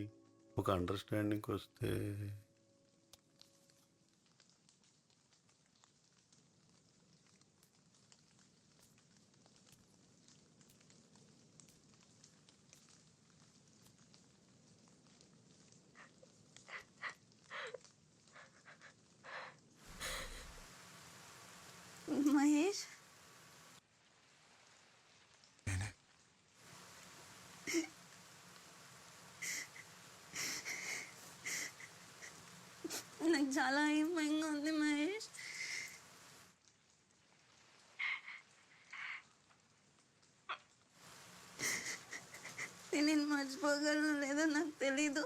ఒక అండర్స్టాండింగ్కి వస్తే. మహేష్, నాకు చాలా భయంగా ఉంది మహేష్. నేను మర్చిపోగలను లేదో నాకు తెలీదు.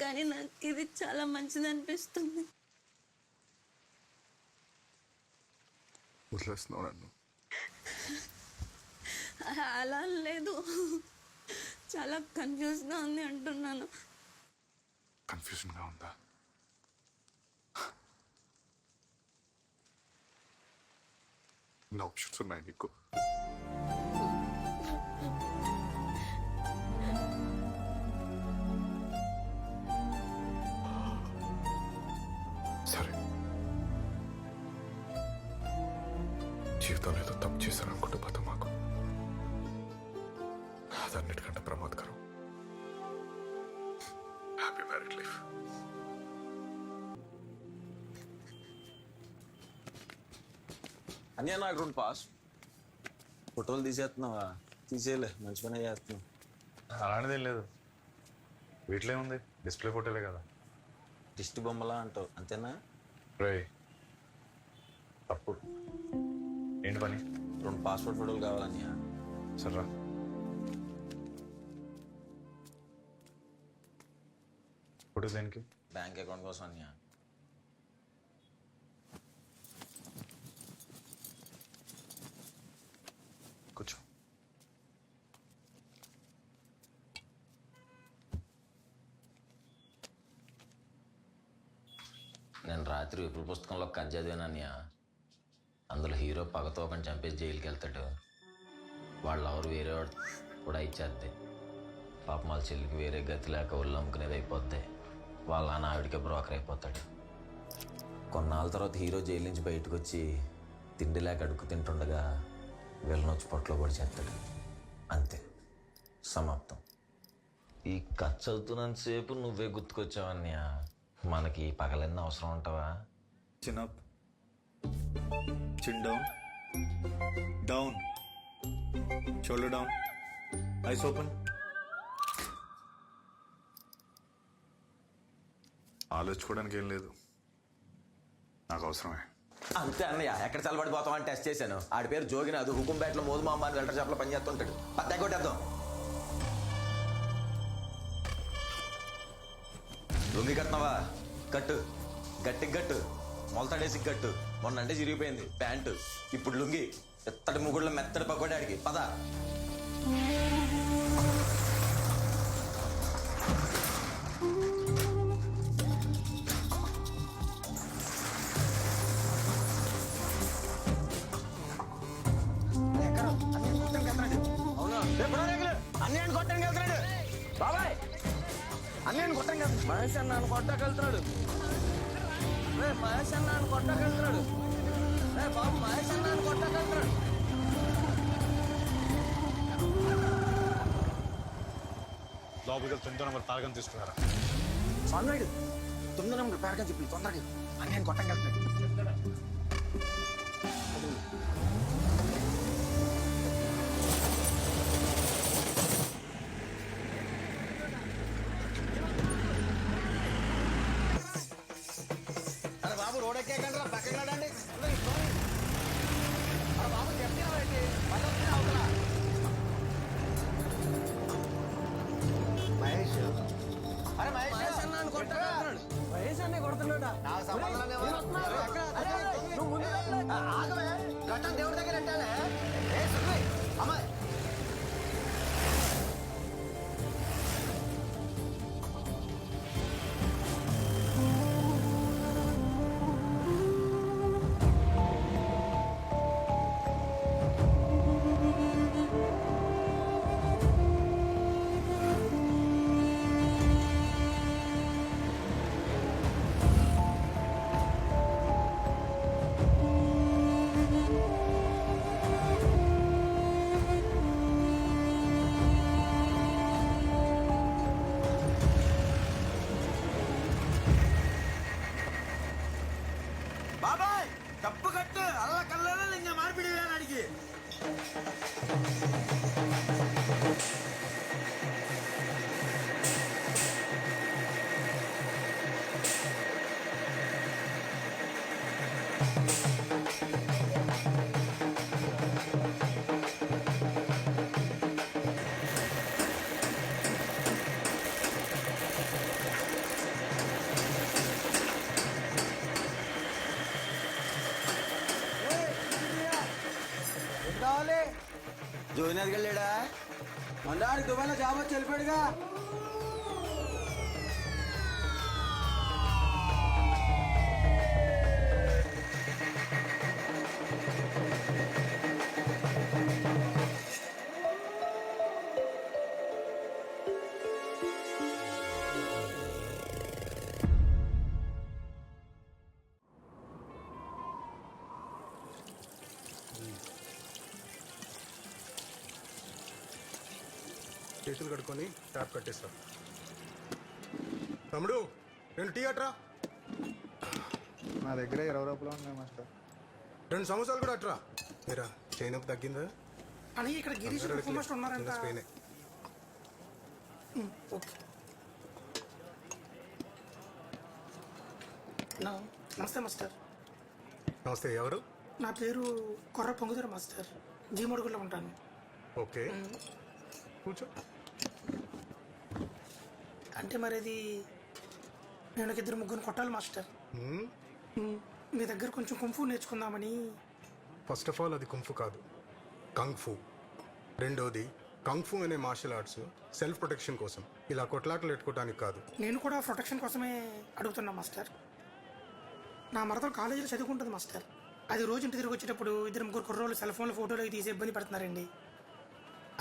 కానీ నాకు ఇది చాలా మంచిది అనిపిస్తుంది. వదిలేస్తున్నావు నన్ను? అలా లేదు, చాలా కన్ఫ్యూజ్గా ఉంది అంటున్నాను. కన్ఫ్యూజన్గా ఉందా? నా ఆప్షన్స్ ఉన్నాయి నీకు. సరే, జీవితంలో ఏదో తప్పు చేశాను అనుకుంటే పోతే మాకు అదన్నిటికంటే ప్రమాదకరం. Happy married life. అని నాకు 2 పాస్ ఫోటోలు తీసేస్తున్నావా? తీసేయలే, మంచి పని చేస్తున్నావు. అలాంటిదేం లేదు. వీటిలో ఏముంది, డిస్ప్లే ఫోటోలే కదా. దిష్టి బొమ్మలా అంటావు అంతేనా? రే తప్పు. ఏంటి పని? 2 పాస్పోర్ట్ ఫోటోలు కావాలన్నయ్య. సర్రా. ఫోటో దేనికి? బ్యాంక్ అకౌంట్ కోసం అన్నయ్య. కూర్చో. నేను రాత్రి విపుల పుస్తకంలో కథ చదివానన్నయ్య. అందులో హీరో పగతో ఒకని చంపేసి జైలుకి వెళ్తాడు. వాళ్ళు ఎవరు వేరే వాడు కూడా ఇచ్చేద్ది. పాపం వాళ్ళ చెల్లికి వేరే గతి లేక ఒళ్ళు అమ్ముకునేది అయిపోద్ది. వాళ్ళ నాన్న ఆవిడికే బ్రోకర్ అయిపోతాడు. కొన్నాళ్ళ తర్వాత హీరో జైలు నుంచి బయటకు వచ్చి తిండి లేక అడుగు తింటుండగా వీళ్ళని వచ్చి పొట్టలో కూడా చేస్తాడు. అంతే, సమాప్తం. ఈ కథ చదువుతున్నంతసేపు నువ్వే గుర్తుకొచ్చావన్నయ్య. మనకి పగలన్నీ అవసరం ఉంటావా? Chin up, chin down, down, shoulder down, eyes open. ఆలోచించుకోవడానికి ఏం లేదు, నాకు అవసరమే. అంతే అన్నయ్య. ఎక్కడ చల్లబడిపోతామని టెస్ట్ చేశాను. ఆడి పేరు జోగినాథ్. హుకుంపేటలో మోదు మా అమ్మాని వెల్టర్ షాప్లో పనిచేస్తుంటాడు. పత్తా కొట్టేద్దాం. లొంగి కట్టినావా? కట్టు, గట్టికి కట్టు, మొలతాడేసి కట్టు. మొన్న అంటే చిరిగిపోయింది ప్యాంటు, ఇప్పుడు లుంగి. ఎత్తడి ముగుడులో మెత్తడి పకోడాడికి పద. అవునా? మహేష్ అన్న నన్ను కొట్టకెళ్తున్నాడు. మహేష్ అన్న నన్ను కొట్టకెళ్తున్నాడు. బాబు మహేష్ అన్న నన్ను కొట్టకెళ్తున్నాడు. లోపలికి 9వ నెంబర్ తారకం తీసుకున్నారా? సన్నాడు 9 నెంబర్ పేరకని చెప్పి తొందరగా అన్నీ కొట్టకెళ్తున్నాడు. అరే బాబు రోడ్ ఎక్కేకండి రా, పక్కన నడండి. అరే బాబు చెప్తున్నా ఏంటి? మళ్ళీ వస్తున్నా అవతల. మహేష్ అరే మహేష్ అన్న నన్ను కొట్టకెళ్తున్నాడు. మహేష్ అన్నే కొడుతున్నాడా? నాకు సంబంధం ఆగమే గట్టం దేవుడి దగ్గర అంటానే. అమ్మాయి బాబాయ్ డప్పు కట్టు అల్ల కళ్ళలో ఇంకా మార్పిడి వేయడానికి. కావాలి జోయినర్కి వెళ్ళాడా? మొండాడికి దుబాయ్లో జాబ్ వచ్చి వెళ్ళిపోయాడుగా. చేతులు కడుక్కొని ట్యాప్ కట్టేస్తా. తమ్ముడు 2 టీ అట్రా. నా దగ్గర 20 రూపాయలు ఉన్నాయి మాస్టర్. 2 సమోసాలు కూడా అట్రా. మీరా చైన్ అప్ తగ్గిందా? అని ఇక్కడ గిరీష్ మాస్టర్ ఉన్నారంట. స్పెయినే. ఓకే. నమస్తే మాస్టర్. నమస్తే. ఎవరు? నా పేరు కొర్ర పొంగుదర మాస్టర్. జీమడుగులో ఉంటాను. ఓకే కూర్చో. అంటే మరి అది నేను ఒక 2-3 కొట్టాలి మాస్టర్. మీ దగ్గర కొంచెం కుంఫు నేర్చుకుందామని. ఫస్ట్ ఆఫ్ ఆల్ అది కుంఫు కాదు, కంగ్ ఫు. రెండోది కంగ్ ఫు అనే మార్షల్ ఆర్ట్స్ సెల్ఫ్ ప్రొటెక్షన్ కోసం, ఇలా కొట్లాటలు పెట్టుకోవడానికి కాదు. నేను కూడా ప్రొటెక్షన్ కోసమే అడుగుతున్నా మాస్టర్. నా మరదలు కాలేజీలో చదువుకుంటుంది మాస్టర్. అది రోజు ఇంటి తిరిగి వచ్చేటప్పుడు 2-3 కుర్రోళ్ళు సెల్ ఫోన్లో ఫోటోలు తీసి ఇబ్బంది పడుతున్నారండి.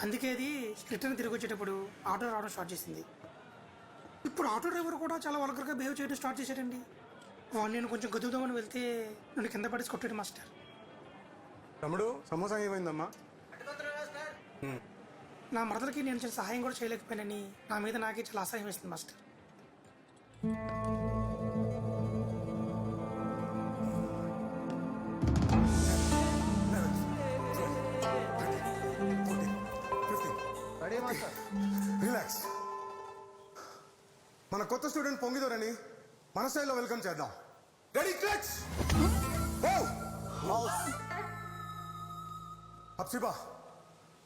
అందుకే అది రిటర్న్ తిరిగి వచ్చేటప్పుడు ఆటో రావడం స్టార్ట్ చేసింది. ఇప్పుడు ఆటో డ్రైవర్ కూడా చాలా వల్గర్గా బిహేవ్ చేయడం స్టార్ట్ చేశాడండి. వాళ్ళు నేను కొంచెం గదువుదామని వెళ్తే నన్ను కింద పడేసి కొట్టాడు మాస్టర్. తమ్ముడు సమోసా ఏమైందమ్మా? నా మరదలకి నేను చిన్న సహాయం కూడా చేయలేకపోయానని నా మీద నాకే చాలా అసహాయం వేస్తుంది మాస్టర్. రిలాక్స్. మన కొత్త స్టూడెంట్ పొంగిదోరని మన స్టైల్లో వెల్కమ్ చేద్దాం. Ready clutch. అప్సిబా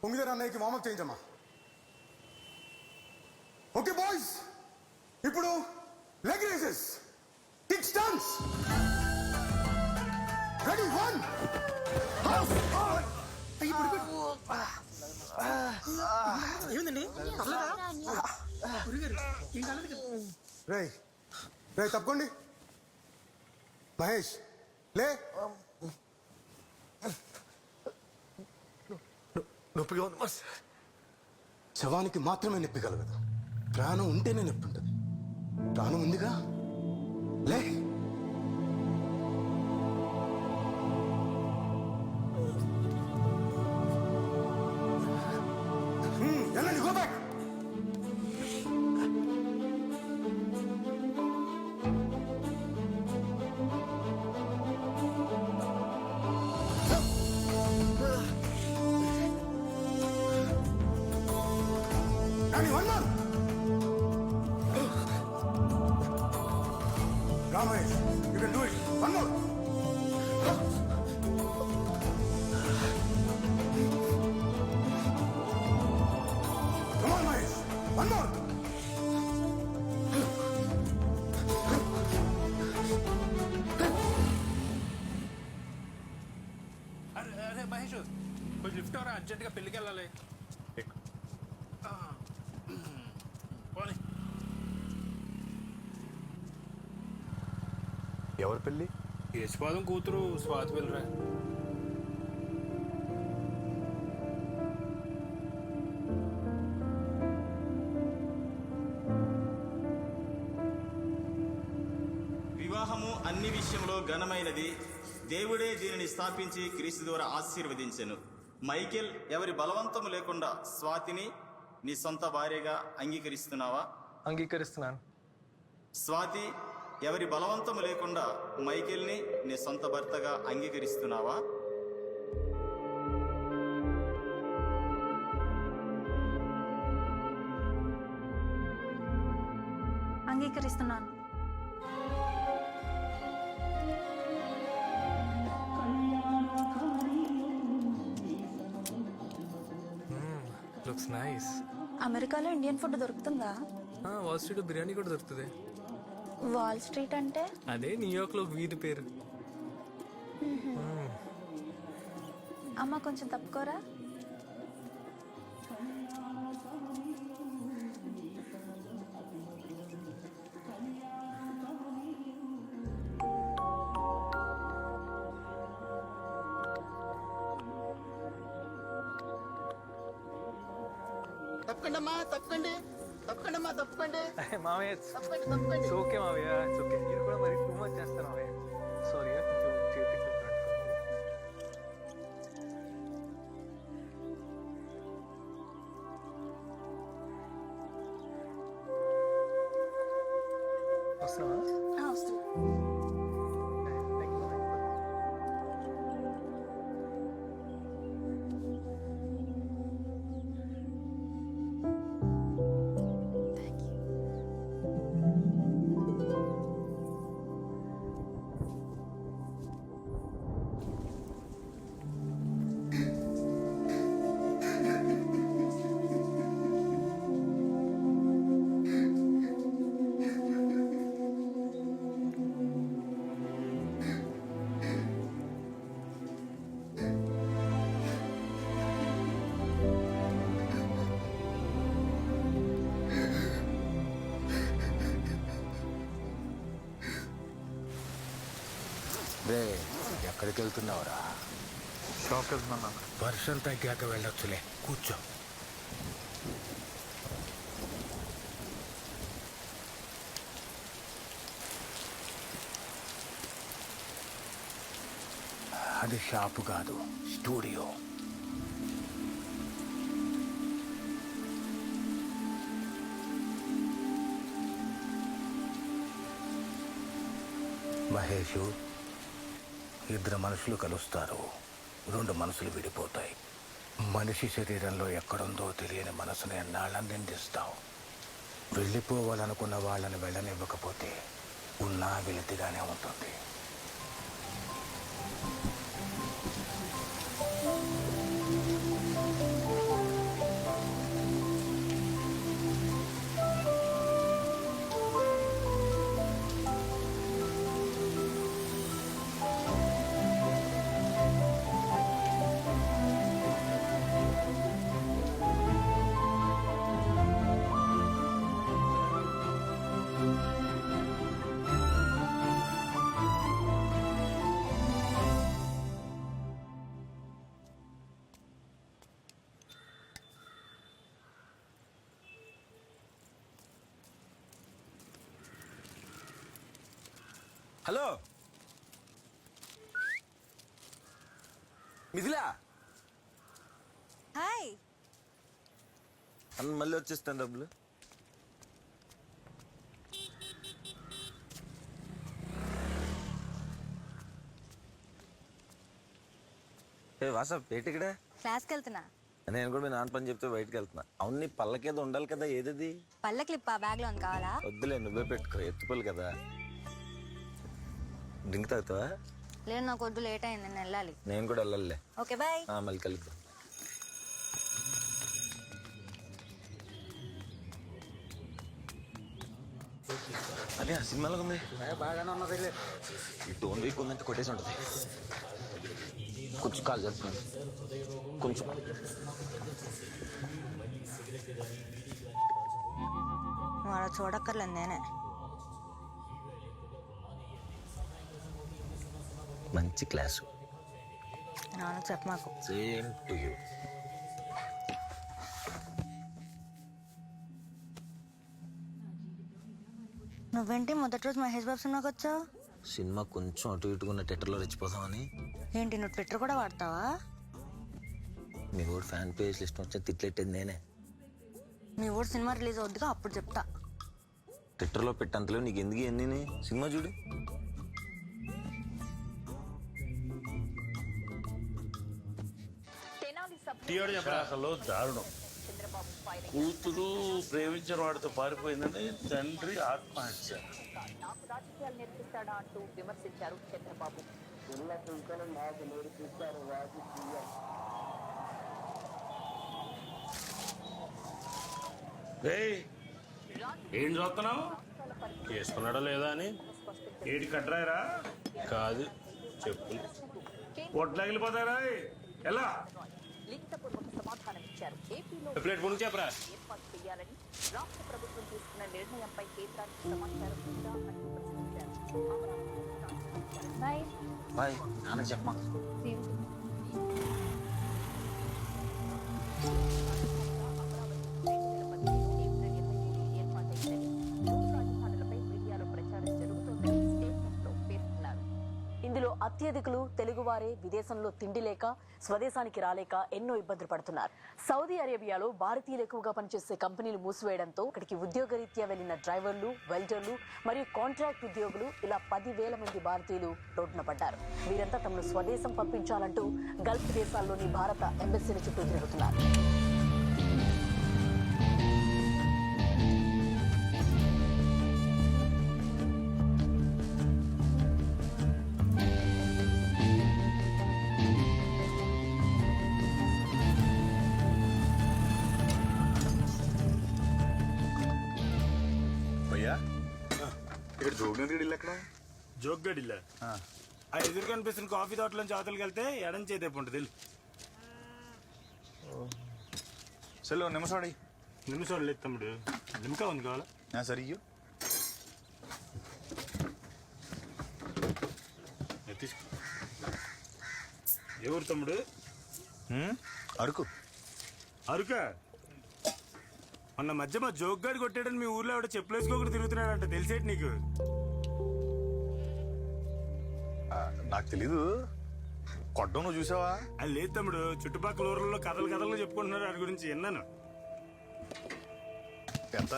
పొంగిదోర అన్నయ్యకి వార్మప్ చేయించమ్మా. ఓకే బాయ్స్, ఇప్పుడు leg raises, kick stance. Ready 1. ఏమిందండి? రే రే తప్పకోండి. మహేష్ లే. నొప్పిగా ఉంది మాస్టర్. శవానికి మాత్రమే నొప్పి కలగదు, ప్రాణం ఉంటేనే నొప్పి ఉంటుంది. ప్రాణం ఉందిగా లే. వెళ్ళండి, go back. Danny, one more. Ramesh, you can do it. One more. Come on, Mahesh. One more. అరే మహేష్ కొంచెం లిఫ్ట్ అవరా, అర్జెంట్గా పెళ్ళికి వెళ్ళాలి. పోనీ. ఎవరి పెళ్ళి? యశ్పాదం కూతురు స్వాతి వెళ్ళరా. వివాహము అన్ని విషయంలో ఘనమైనది. దేవుడే దీనిని స్థాపించి క్రీస్తు ద్వారా ఆశీర్వదించెను. మైకేల్, ఎవరి బలవంతము లేకుండా స్వాతిని నీ సొంత భార్యగా అంగీకరిస్తున్నావా? అంగీకరిస్తున్నాను. స్వాతి, ఎవరి బలవంతము లేకుండా మైకేల్ని నీ సొంత భర్తగా అంగీకరిస్తున్నావా? అంగీకరిస్తున్నాను. Looks nice. అమెరికాలో ఇండియన్ ఫుడ్ దొరుకుతుందా? వాల్ స్ట్రీట్ బిర్యానీ కూడా దొరుకుతుంది. వాల్ స్ట్రీట్ అంటే? అదే న్యూయార్క్ లో వీధి పేరు. అమ్మ కొంచెం తప్పుకోరా. తప్పకండి అమ్మా, తప్పకండి, తప్పకండి అమ్మా, తప్పకండి. మామయ్య తప్పకండి, తప్పకండి. ఓకే మావయ్య, ఇట్స్ ఓకే. ఇది కూడా మరి టూ మచ్ చేస్తాను మావయ్య. సారీ, కొంచెం చేతికి వస్తావా? వస్తున్నా. రే, ఎక్కడికి వెళ్తున్నావురా? షాప్కి వెళ్తున్నా. వర్షం తగ్గాక వెళ్ళొచ్చులే, కూర్చో. అది షాపు కాదు, స్టూడియో. మహేషు, ఇద్దరు మనుషులు కలుస్తారు, రెండు మనసులు విడిపోతాయి. మనిషి శరీరంలో ఎక్కడుందో తెలియని మనసుని ఎన్నాళ్ళని నిందిస్తావు. వెళ్ళిపోవాలనుకున్న వాళ్ళని వెళ్ళనివ్వకపోతే ఉన్నా వెలితిగానే ఉంటుంది. Hello Mithila, hi. మళ్ళీ వచ్చేస్తాను డబ్బులు. వాట్సాప్ ఏంటి ఇక్కడ? క్లాస్కి వెళ్తున్నా. నేను కూడా మీ నాన్న పని చెప్తే బయటకు వెళ్తున్నా. అవును, నీ పళ్ళకేదో ఉండాలి కదా, ఏదది? పళ్ళ క్లిప్ బ్యాగ్ లో కావాలా? వద్దులే, నువ్వే పెట్టుకో, ఎత్తుపల్లి కదా. డ్రింక్ తాగుతావా? లేదు, నాకు వద్దు, లేట్ అయింది, నేను వెళ్ళాలి. నేను కూడా వెళ్ళాలిలే. Okay bye. మళ్ళీ కలుద్దాం. అదే సినిమాలో ఉంది, బాగానే ఉన్నది. ఈ టోన్ వీక్ ఉందంటే కొట్టేసి ఉంటుంది. కొంచెం కాల్ చేస్తున్నాను, కొంచెం. నువ్వు అలా చూడక్కర్లేదు, నేనే. మంచి క్లాసు. నాన్న చెప్ప మాకు. Same to you. నువ్వేంటి మొదటి రోజు మహేష్ బాబు సినిమాకి వచ్చావు? సినిమా కొంచెం అటు ఇటుకున్న థియేటర్లో రెచ్చిపోతామని. ఏంటి, నువ్వు ట్విట్టర్ కూడా వాడతావా? మీ కూడా ఫ్యాన్ పేజ్ లిస్ట్ వచ్చి తిట్లెట్టేది నేనే. మీ ఊరు సినిమా రిలీజ్ అవుద్దిగా, అప్పుడు చెప్తా. ట్విట్టర్లో పెట్టంతలో నీకు ఎందుకు ఇవన్నీ? సినిమా చూడు. అసలు దారుణం. కూతురు ప్రేమించిన వాడితో పారిపోయిందని తండ్రి ఆత్మహత్య. ఏం చూస్తున్నావు? చేసుకున్నాడా లేదా అని. ఏటి కట్రాయరా? కాదు, చెప్పు. పొట్లగిలిపోతారా? ఎలా ప్లేట్ ముందు చెప్పరా. బాయ్, నాన్న చెప్పమా. ఇందులో అత్యధికులు తెలుగువారే విదేశంలో తిండి లేక స్వదేశానికి రాలేక ఎన్నో ఇబ్బందులు పడుతున్నారు. సౌదీ అరేబియాలో భారతీయులు ఎక్కువగా పనిచేసే కంపెనీలు మూసివేయడంతో ఇక్కడికి ఉద్యోగరీత్యా వెళ్లిన డ్రైవర్లు, వెల్డర్లు మరియు కాంట్రాక్ట్ ఉద్యోగులు ఇలా 10,000 మంది భారతీయులు రోడ్డున పడ్డారు. వీరంతా తమను స్వదేశం పంపించాలంటూ గల్ఫ్ దేశాల్లోని భారత ఎంబసీల చుట్టూ తిరుగుతున్నారు. ఇక్కడ జోగినగర్ ఇల్లు ఎక్కడ? జోగ్గడిల్లా ఆ ఎదురు కనిపిస్తున్న కాఫీ తోటలోంచి అవతలకి వెళ్తే ఎడం చేతేపు ఉంటుంది. చలో నిమ్మసాడి. నిమిషం లేదు తమ్ముడు, నిమ్మకా ఉంది కావాలా? సరియు తీసుకో. ఎవరు తమ్ముడు? అరకు. అరుక మొన్న మధ్య మా జోగ్గాడు కొట్టాడని మీ ఊర్లో ఎవడో చెప్పులేసుకోకుండా తిరుగుతున్నాడంట, తెలిసేటి నీకు? నాకు తెలీదు. కొట్టం నువ్వు చూసావా? అది లేదు తమ్ముడు, చుట్టుపక్కల ఊర్లలో కథలు చెప్పుకుంటున్నారు వాడి గురించి, విన్నాను. ఎంత?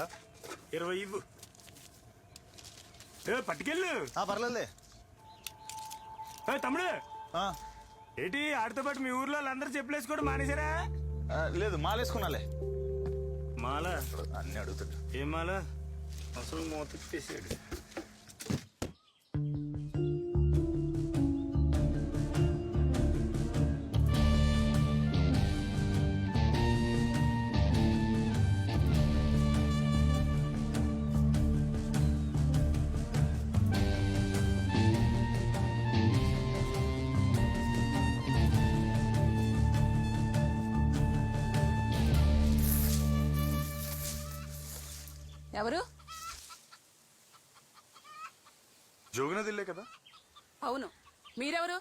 20 ఇవ్వు. పట్టుకెళ్ళు. పర్లేదులే. తమ్ముడు ఏంటి ఆడితో పాటు మీ ఊర్లో వాళ్ళందరూ చెప్పులేసుకోవడం మానేశారా? లేదు, మాలేసుకున్నాలే. మాల అన్ని అడుగుతాడు. ఏం మాల? అసలు మోతెట్టేసాడు. ఎవరు? జోగినది ఇల్లే కదా? అవును, మీరెవరు?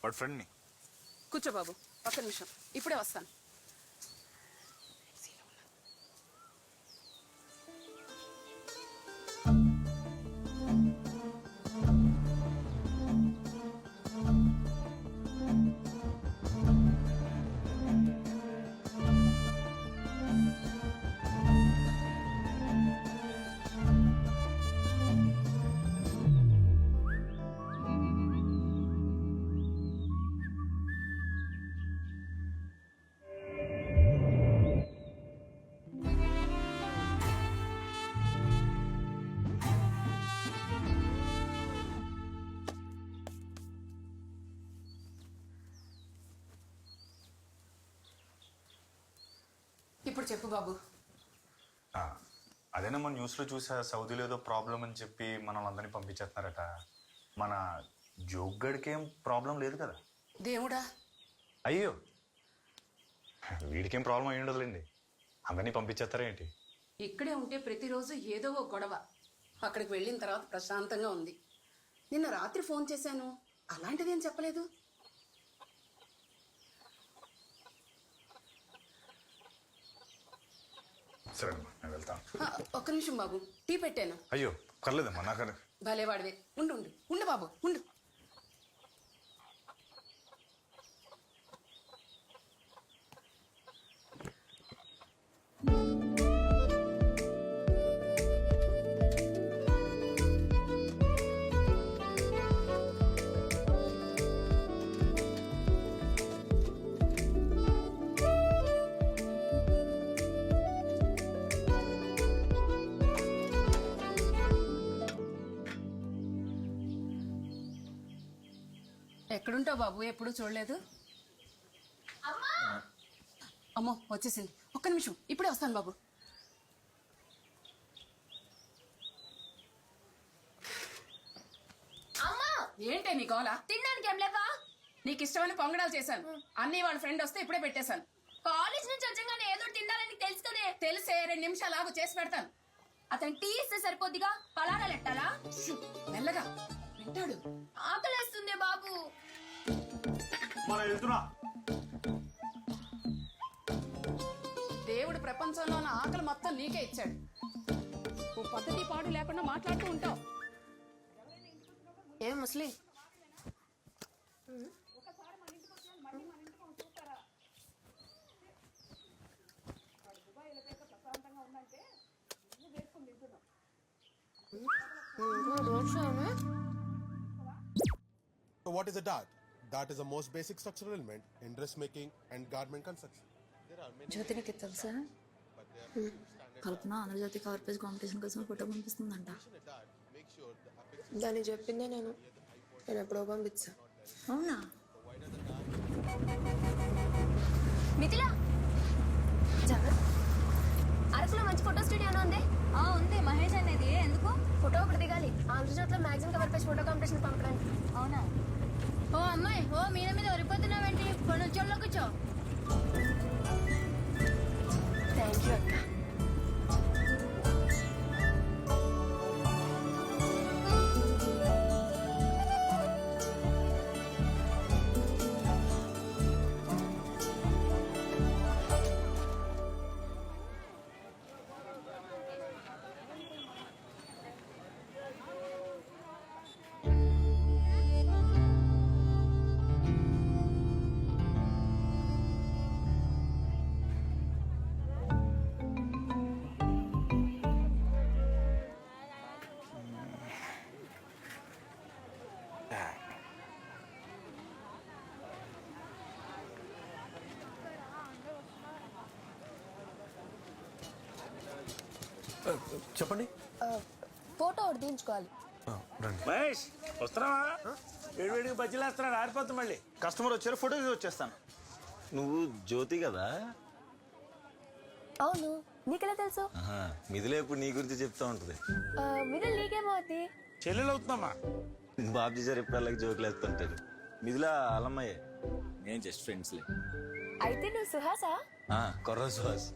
వాడి ఫ్రెండ్ని. కూర్చో బాబు, ఒక్క నిమిషం, ఇప్పుడే వస్తాను. ఇప్పుడు చెప్పు బాబు. అదేనా మన న్యూస్లో చూసా, సౌదీలో ఏదో ప్రాబ్లం అని చెప్పి మనల్ని అందరినీ పంపించేస్తున్నారట. మన జోగ్గడికి ఏం ప్రాబ్లం లేదు కదా? దేవుడా, అయ్యో, వీడికేం ప్రాబ్లం అయ్యి ఉండదులేండి. అందరినీ పంపించేస్తారా ఏంటి? ఇక్కడే ఉంటే ప్రతిరోజు ఏదో ఒక గొడవ. అక్కడికి వెళ్ళిన తర్వాత ప్రశాంతంగా ఉంది. నిన్న రాత్రి ఫోన్ చేశాను, అలాంటిదేం చెప్పలేదు. సరే అమ్మా, నేను వెళ్తాను. ఒక్క నిమిషం బాబు, టీ పెట్టాను. అయ్యో పర్లేదమ్మా, నాకు భలేవాడివే. ఉండు ఉండు ఉండు బాబు, ఉండు. ఎక్కడుంటావు బాబు? ఎప్పుడు చూడలేదు. అమ్మో వచ్చేసింది. ఒక్క నిమిషం, ఇప్పుడే వస్తాను బాబు. ఏంటే నీ గోల? తినడానికి ఏం లేవా? నీకు ఇష్టమైన పొంగడాలు చేశాను. అన్నీ వాళ్ళ ఫ్రెండ్ వస్తే ఇప్పుడే పెట్టేశాను. కాలేజ్ నుంచి వచ్చాగానే ఏదో తినాలని తెలుసు కదే. తెలిసే 2 నిమిషాలు ఆగు, చేసి పెడతాను. అతను టీ ఇస్తే సరిపోద్దిగా, పలారాలు ఎట్టాలా? మెల్లగా వింటాడు. ఆకలేస్తుంది బాబు. మనం వెళ్తున్నా. దేవుడు ప్రపంచంలో ఉన్న ఆకలి మొత్తం నీకే ఇచ్చాడు. ఓ పద్ధతి పాడు లేకుండా మాట్లాడుతూ ఉంటావు. ఏం ముస్లి? So what is a dart? Dart is the most basic structural element in dressmaking and garment construction. జ్యోతి నీకు తెలుసా? కల్పన ఆంధ్రజ్యోతి కవర్ పేజ్ కాంపిటీషన్ కోసం ఫోటో పంపిస్తుందంట. దాన్ని చెప్పిందే నేను ఎప్పుడో పంపించా. అవునా? మిథిలా, అరకులో మంచి ఫోటో స్టూడియో ఉంది. ఉంది, మహేష్ అనేది. ఎందుకు? ఫోటో ఒకటి దిగాలి. ఆంధ్రజ్యోతిలో magazine cover page photo competition పంపడానికి. అవునా? ఓ అమ్మాయి, ఓ మీద మీద ఒరిపోతున్నావేంటి? కొన్ని చోళ్ళ కూర్చో. థ్యాంక్ యూ అక్క. చెప్పండి. ఫోటో ఒకటి తీయించుకోవాలి. మహేష్ వస్తున్నావా? వేడివేడికి బజ్జీలు వేస్తున్నాడు, ఆరిపోతుంది మళ్ళీ. కస్టమర్ వచ్చారు, ఫోటో తీసి వచ్చేస్తాను. నువ్వు జ్యోతి కదా? అవును, నీకెలా తెలుసు? మిథిలే ఇప్పుడు నీ గురించి చెప్తా ఉంటుంది. మిథిల్ నీకేమవుద్ది? చెల్లెలు అవుతుందమ్మా. బాబ్జీ సార్ ఎప్పుడు అలాగే జోకులు వేస్తుంటారు. మిథిలా అలమ్మయ్యే. నేను జస్ట్ ఫ్రెండ్స్లే. అయితే నువ్వు సుహాసా? కొర్ర సుహాస్.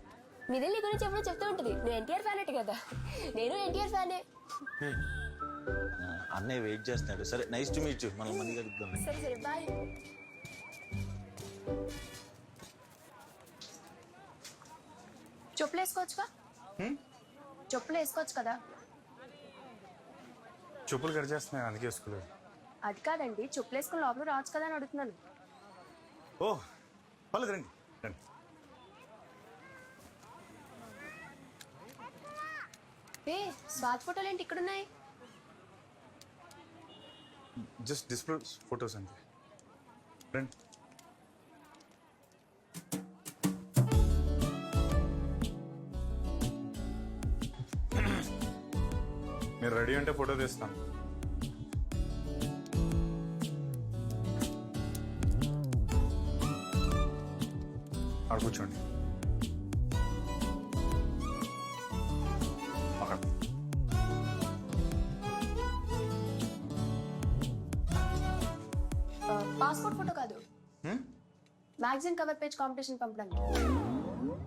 మిథిల్ నీ గురించి ఎప్పుడూ చెప్తూ ఉంటుంది. నువ్వు ఎన్టీఆర్ ఫ్యాన్ అంటే కదా. నేను ఎన్టీఆర్ ఫ్యానే. అన్నయ్య వెయిట్ చేస్తున్నాడు. సరే, నైస్ టు మీట్ యు. మనం మంది కలుద్దాం. సరే సరే, బాయ్. చెప్పులు వేసుకోవచ్చుగా? చెప్పులు వేసుకోవచ్చు కదా? చెప్పులు కట్ చేస్తున్నాయి, అందుకే వేసుకోలేదు. అది కాదండి, చెప్పులు వేసుకుని లోపల రావచ్చు కదా అని అడుగుతున్నాను. ఓ పర్లేదు, రండి రండి. స్వాతి ఫోటోలు ఏంటి ఇక్కడ ఉన్నాయి? జస్ట్ డిస్ప్లే ఫొటోస్ అంతే. రండి. మీరు రెడీ అంటే ఫోటో తీస్తాను. ఆడ కూర్చోండి. పాస్పోర్ట్ ఫోటో కాదు, మ్యాగజైన్ కవర్ పేజ్ కాంపిటీషన్ పంపడానికి.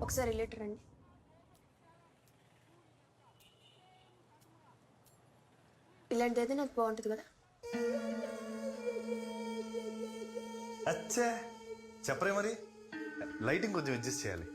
ఒకసారి రిలేటర్ రండి. ఇలాంటిదైతే నాకు బాగుంటుంది కదా. అచ్చా చెప్పరే మరి, లైటింగ్ కొంచెం అడ్జస్ట్ చేయాలి.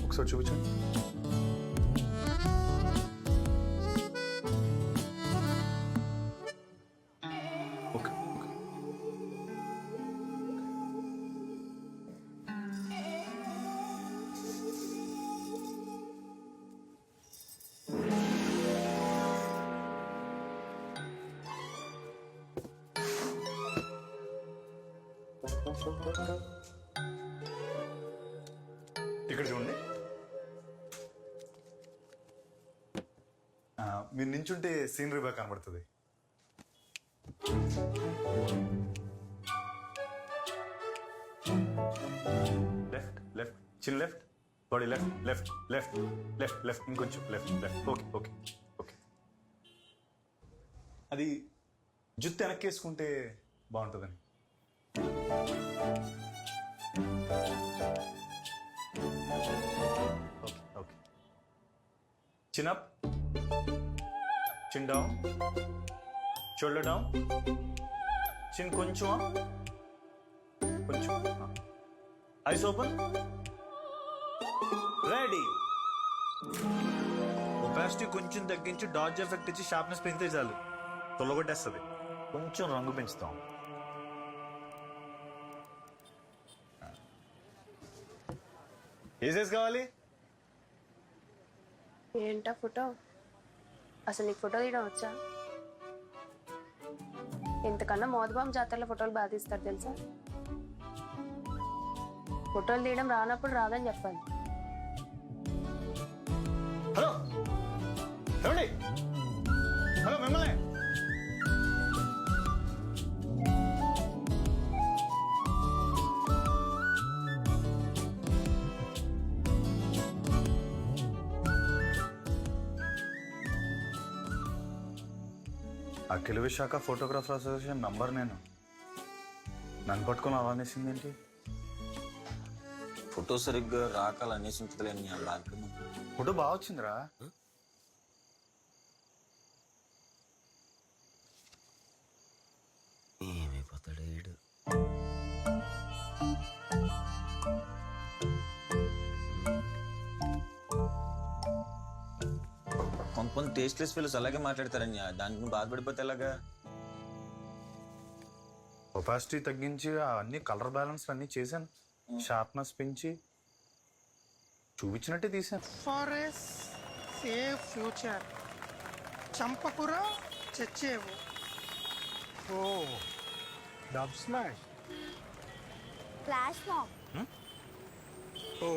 ఒకసారి చూపించండి. Okay okay. ఇక్కడ చూడండి. మీరు నించుంటే సీనరీ బాగా కనబడుతుంది. Left left chin left, body left left left left left, ఇంకొంచెం left left. Okay okay okay. అది జుత్తు వెనక్కేసుకుంటే బాగుంటుందని. Okay okay. Chin up, chin down, shoulder down, chin కొంచెం up, కొంచెం ఐస్ ఓపెన్, రెడీ. ఒపాసిటీ కొంచెం తగ్గించి డాడ్జ్ ఎఫెక్ట్ ఇచ్చి షార్ప్నెస్ పెంచితే చాలు, తొలగొట్టేస్తుంది. కొంచెం రంగు పెంచుతాం. ఏ సైజ్ కావాలి? ఏంటా ఫోటో? అసలు నీకు ఫోటో తీయడం వచ్చా? ఇంతకన్నా మోదబాం జాతరలో ఫోటోలు బాగా తీస్తారు తెలుసా. ఫోటోలు తీయడం రానప్పుడు రాదని చెప్పాలి. హలో ఏమండి, హలో మిమ్మల్ని. అఖిల విశాఖ ఫోటోగ్రాఫర్ అసోసియేషన్ నంబర్ నేను. నన్ను పట్టుకొని అలానేసింది ఏంటి? ఫోటో సరిగ్గా రాకాల అనేసి ఉంటుందిలేండి ఆ బాధ్యత. ఫోటో బాగా వచ్చిందిరా. ఏమైపోతాడు వీడు. కొంతమంది టేస్ట్లెస్ ఫీల్స్ అలాగే మాట్లాడతారని, దానికి నువ్వు బాధపడిపోతే ఎలాగా? ఒపాసిటీ తగ్గించి అన్ని కలర్ బ్యాలెన్స్ అన్ని చేశాను, షార్ప్నెస్ పెంచి చూపించినట్టే తీసాను. ఫర్ ఎ సేఫ్ ఫ్యూచర్ చంపకుర చచ్చేవు. Oh Dubsmash. Flash mob. Oh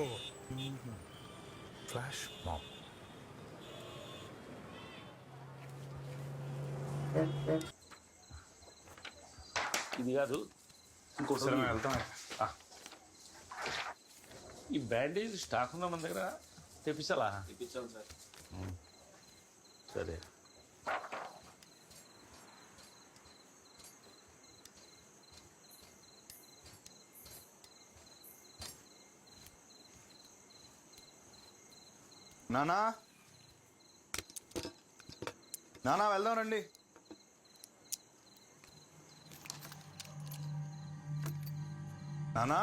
flash mob. ఇది కాదు ఇంకోసారి మేము వెళ్తాం. ఈ బ్యాండేజ్ స్టాక్ ఉందా మన దగ్గర? తెప్పించాలా? తెప్పించాలి సార్. సరే. నానా నానా వెళ్దాం రండి. నానా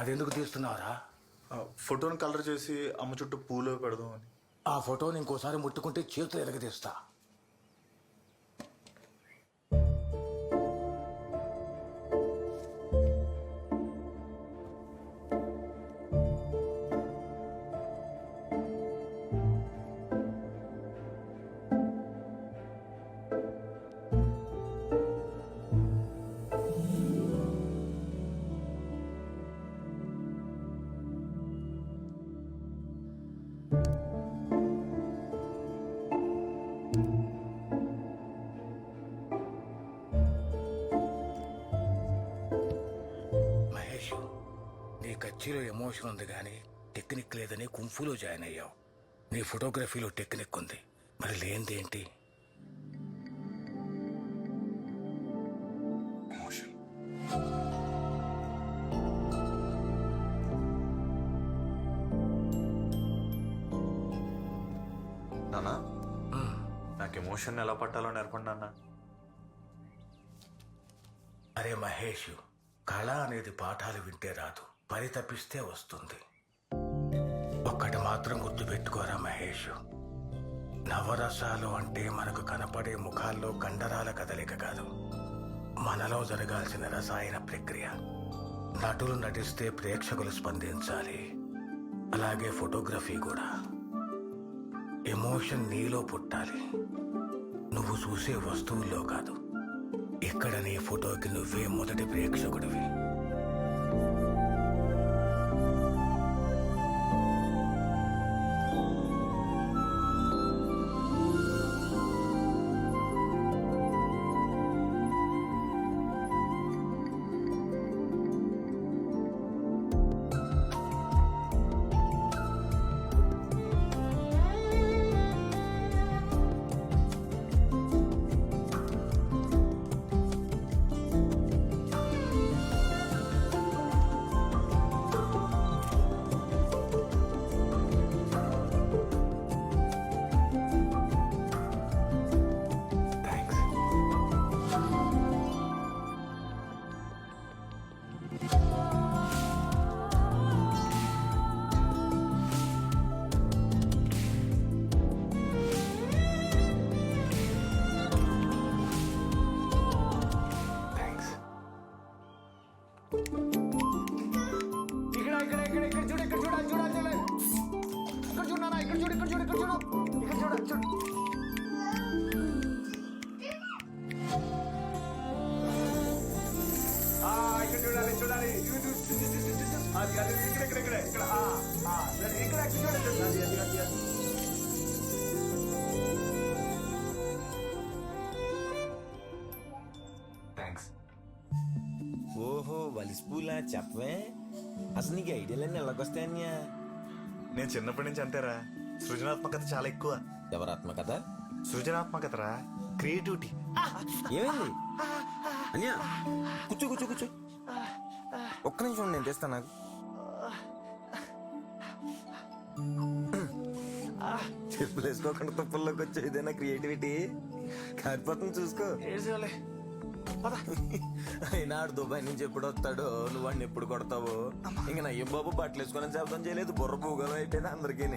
అదెందుకు తీస్తున్నావురా? ఫోటోని కలర్ చేసి అమ్మ చుట్టూ పూలు పెడదాం అని. ఆ ఫోటోని ఇంకోసారి ముట్టుకుంటే చేతులు ఎరగదీస్తా. మహేష్, నీ కచ్చిలో ఎమోషన్ ఉంది కానీ టెక్నిక్ లేదని కుంఫులో జాయిన్ అయ్యావు. నీ ఫోటోగ్రఫీలో టెక్నిక్ ఉంది, మరి లేనిదేంటి? నాన్న, నాకు ఎమోషన్ ఎలా పట్టాలో నేర్పండి నాన్న. అరే మహేష్, కళ అనేది పాఠాలు వింటే రాదు, పరితపిస్తే వస్తుంది. ఒక్కటి మాత్రం గుర్తుపెట్టుకోరా మహేష్, నవరసాలు అంటే మనకు కనపడే ముఖాల్లో కండరాల కదలిక కాదు, మనలో జరగాల్సిన రసాయన ప్రక్రియ. నటులు నటిస్తే ప్రేక్షకులు స్పందించాలి, అలాగే ఫోటోగ్రఫీ కూడా. ఎమోషన్ నీలో పుట్టాలి, నువ్వు చూసే వస్తువుల్లో కాదు. ఇక్కడ నీ ఫోటోకి నువ్వే మొదటి ప్రేక్షకుడివి. ఓహో వలిసిపూలా చెప్పవే, అసలు నీకు ఐడియాలన్నీ ఎలాగొస్తాయన్యా? నేను చిన్నప్పటి నుంచి అంతేరా, సృజనాత్మకత చాలా ఎక్కువ. ఎవరి ఆత్మకథ? సృజనాత్మకతరా, క్రియేటివిటీ. ఏమైంది అన్యా? కూర్చో కూర్చో కూర్చో, ఒక్క నిమిషం నేను తెస్తా. నాకు చెప్పులు వేసుకోకుండా తుప్పల్లోకి వచ్చే ఇదేనా క్రియేటివిటీ? కాకపోతుంది చూసుకో. అయినా ఆడు దుబాయ్ నుంచి ఎప్పుడు వస్తాడో, నువ్వు వాడిని ఎప్పుడు కొడతావో. ఇంక నయ్యం బాబు బట్టలు వేసుకొని శబ్దం చేయలేదు, బుర్ర భూగోళం అయిపోయింది అందరికీ.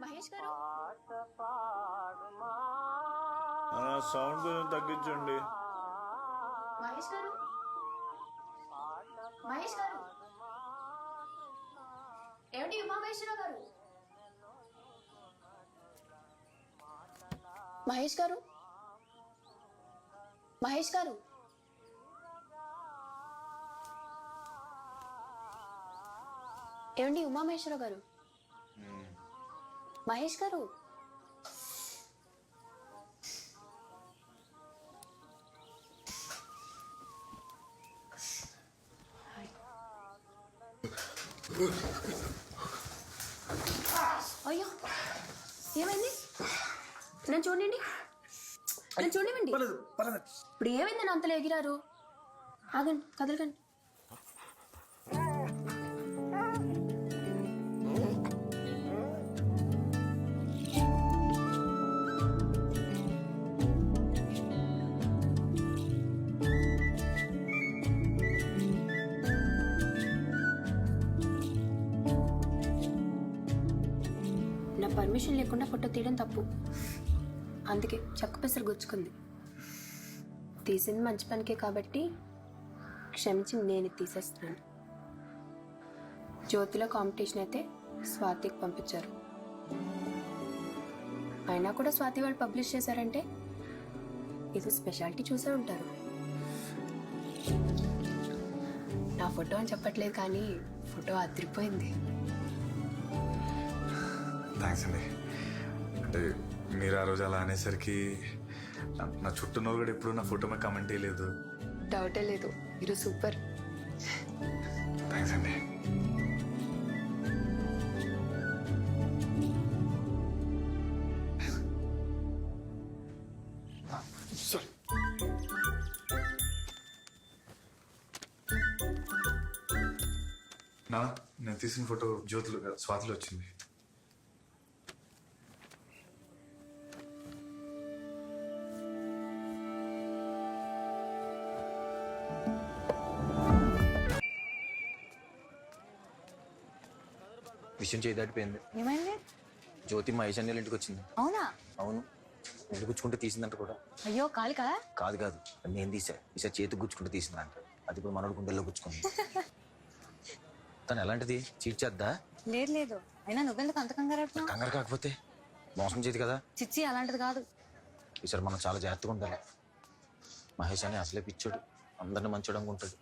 మహేష్ గారు సౌండ్ కొంచెం తగ్గించండి. మహేష్ గారు మహేష్ గారు ఏమిటి ఉమామహేశ్వరరావు గారు మహేష్ గారు మహేష్ గారు ఏమండి ఉమామహేశ్వరరావు గారు మహేష్ గారు అయ్యో ఏమైంది నన్ను చూడండి నన్ను చూడండి ఇప్పుడు ఏమైంది నన్ను అంతలో ఎగిరారు ఆగండి కదలకండి నా పర్మిషన్ లేకుండా ఫోటో తీయడం తప్పు అందుకే చెక్క పెసరు గుచ్చుకుంది తీసింది మంచి పనికే కాబట్టి క్షమించి నేను తీసేస్తున్నాను జ్యోతిలో కాంపిటీషన్ అయితే స్వాతికి పంపించారు అయినా కూడా స్వాతి వాళ్ళు పబ్లిష్ చేశారంటే ఇది స్పెషాలిటీ చూసే ఉంటారు నా ఫోటో అని చెప్పట్లేదు కానీ ఫోటో అదిరిపోయింది థ్యాంక్స్ అండి. అంటే మీరు ఆ రోజు అలా అనేసరికి నా చుట్టూ కూడా ఎప్పుడు నా ఫోటో మీద కమెంట్ చేయలేదు. డౌటే లేదు మీరు సూపర్ థ్యాంక్స్ అండి. నా నేను తీసిన ఫోటో జ్యోతిలో స్వాతిలో వచ్చింది. విషయం చేయదాటిపోయింది. ఏమైంది? జ్యోతి మహేష్ అన్నయ్య ఇంటికి వచ్చింది. అవునా? అవును, ఇల్లు గుచ్చుకుంటే తీసిందంట కూడా. అయ్యో కాలి కదా? కాదు కాదు, నేను తీసా. ఈసారి చేతికి గుచ్చుకుంటే తీసిందంట. అది ఇప్పుడు మనోడు గుండెల్లో గుచ్చుకుంది. తను ఎలాంటిది? చీట్ చేద్దా? లేదు లేదు, అయినా నువ్వెందుకు అంత కంగారు పడుతున్నావు? కంగారు కాకపోతే మోసం చేతి కదా. చిచ్చి అలాంటిది కాదు. ఈసారి మనం చాలా జాగ్రత్తగా ఉండాలి. మహేష్ అని అసలే పిచ్చోడు, అందరిని మంచోడు అనుకుంటాడు.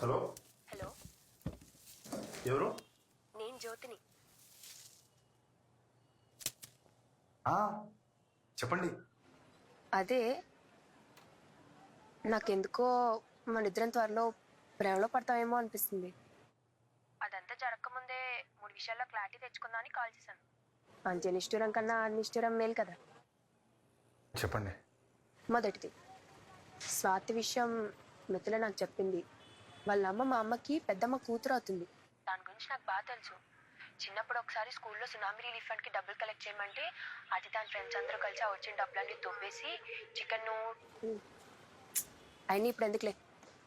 హలో హలో ఎవరు? నేను జ్యోతిని చెప్పండి. అదే నాకెందుకో మన ఇద్దరం త్వరలో ప్రేమలో పడతామేమో అనిపిస్తుంది. అదంతా జరగకముందే 3 విషయాల్లో క్లారిటీ తెచ్చుకుందామని కాల్ చేశాను. అంత్య నిష్ఠురం కన్నా నిష్ఠురం మేలు కదా. చెప్పండి. మొదటిది, స్వాతి విషయం మిథుల నాకు చెప్పింది. వాళ్ళ అమ్మ మా అమ్మకి పెద్దమ్మ కూతురు అవుతుంది. దాని గురించి నాకు బాగా తెలుసు. చిన్నప్పుడు ఒకసారి స్కూల్లో సునామీ రిలీఫ్ ఫండ్కి డబ్బులు కలెక్ట్ చేయమంటే అది దాని ఫ్రెండ్స్ అందరూ కలిసి ఆ వచ్చిన డబ్బులన్నీ దొబ్బేసి చికెన్ అయినా ఇప్పుడు ఎందుకులే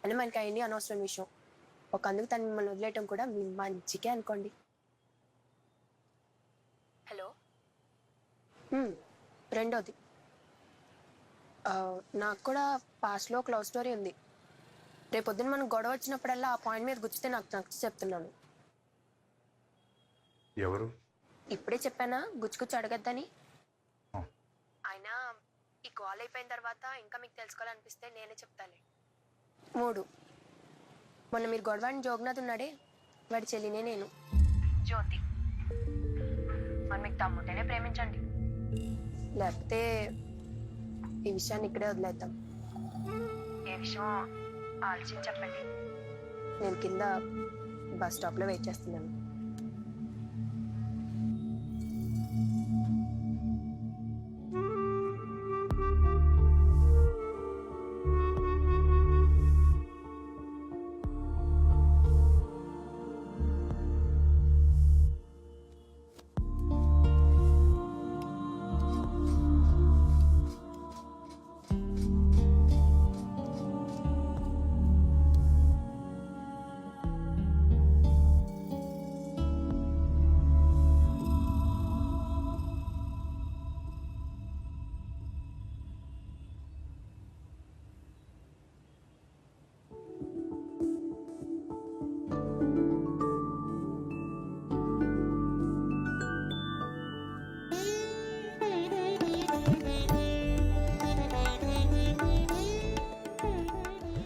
అని మనకి అయినా అనవసరం విషయం. ఒక అందుకు తను మిమ్మల్ని వదిలేయటం కూడా మీ మంచికే అనుకోండి. హలో. రెండోది, నాకు కూడా పాస్ట్లో ఒక లవ్ స్టోరీ ఉంది. రేపొద్దున మనం గొడవ వచ్చినప్పుడల్లా ఆ పాయింట్ మీద గుచ్చితే నాకు చెప్తున్నాను. ఎవరు? ఇప్పుడే చెప్పానా గుచ్చుగుచ్చు అడగద్దని. ఆ. అయినా ఈ కాల్ అయిపోయిన తర్వాత ఇంకా మీకు తెలుసుకోవాలనిపిస్తే నేనే చెప్తాలే. 3 మొన్న మీరు గొడవాడిని జోగ్నాథ్ ఉన్నాడే, వాడి చెల్లినే నేను, జ్యోతి. మరి మీకు తమ్ముంటేనే ప్రేమించండి, లేకపోతే ఈ విషయాన్ని ఇక్కడే వదిలేద్దాం. ఏ విషయం ఆలోచించి చెప్పండి. నేను కింద బస్ స్టాప్లో వెయిట్ చేస్తున్నాను.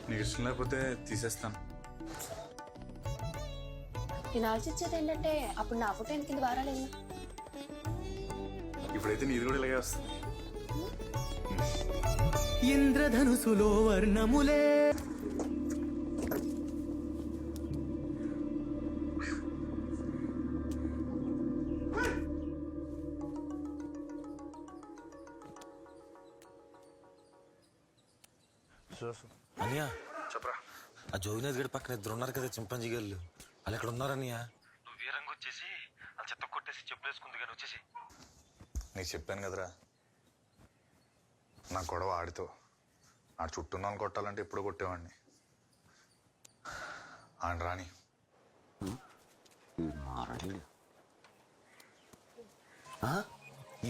నీకు ఇష్టం లేకపోతే తీసేస్తాను. నేను ఆలోచించేది ఏంటంటే అప్పుడు నా ఫోటో కింద వారాలేదు. ఇప్పుడైతే నీది కూడా ఇలాగే వస్తుంది. ఇంద్రధనుసులో వర్ణములే. అనియా చెప్పరా. ఆ జోగినాథ్ గడి పక్కన ఇద్దరు ఉన్నారు కదా చింపాంజీ గారు, వాళ్ళు ఎక్కడ ఉన్నారనియా? నువ్వు వీరంగా వచ్చేసి వాళ్ళు చెత్త కొట్టేసి చెప్పులేసుకుంది కానీ వచ్చేసి. నీకు చెప్పాను కదరా, నా గొడవ ఆడితో. ఆడు చుట్టూ నన్ను కొట్టాలంటే ఎప్పుడు కొట్టేవాడిని. ఆడ రాని.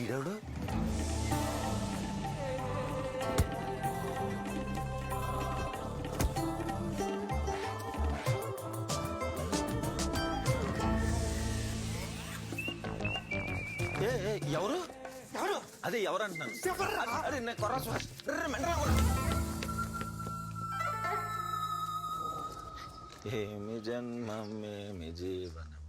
ఈడెవడు? ఎవరు ఎవరు? అదే ఎవరు అంటున్నాను. అరే నేను కొర్రాసు ఏమి జన్మమేమి జీవనం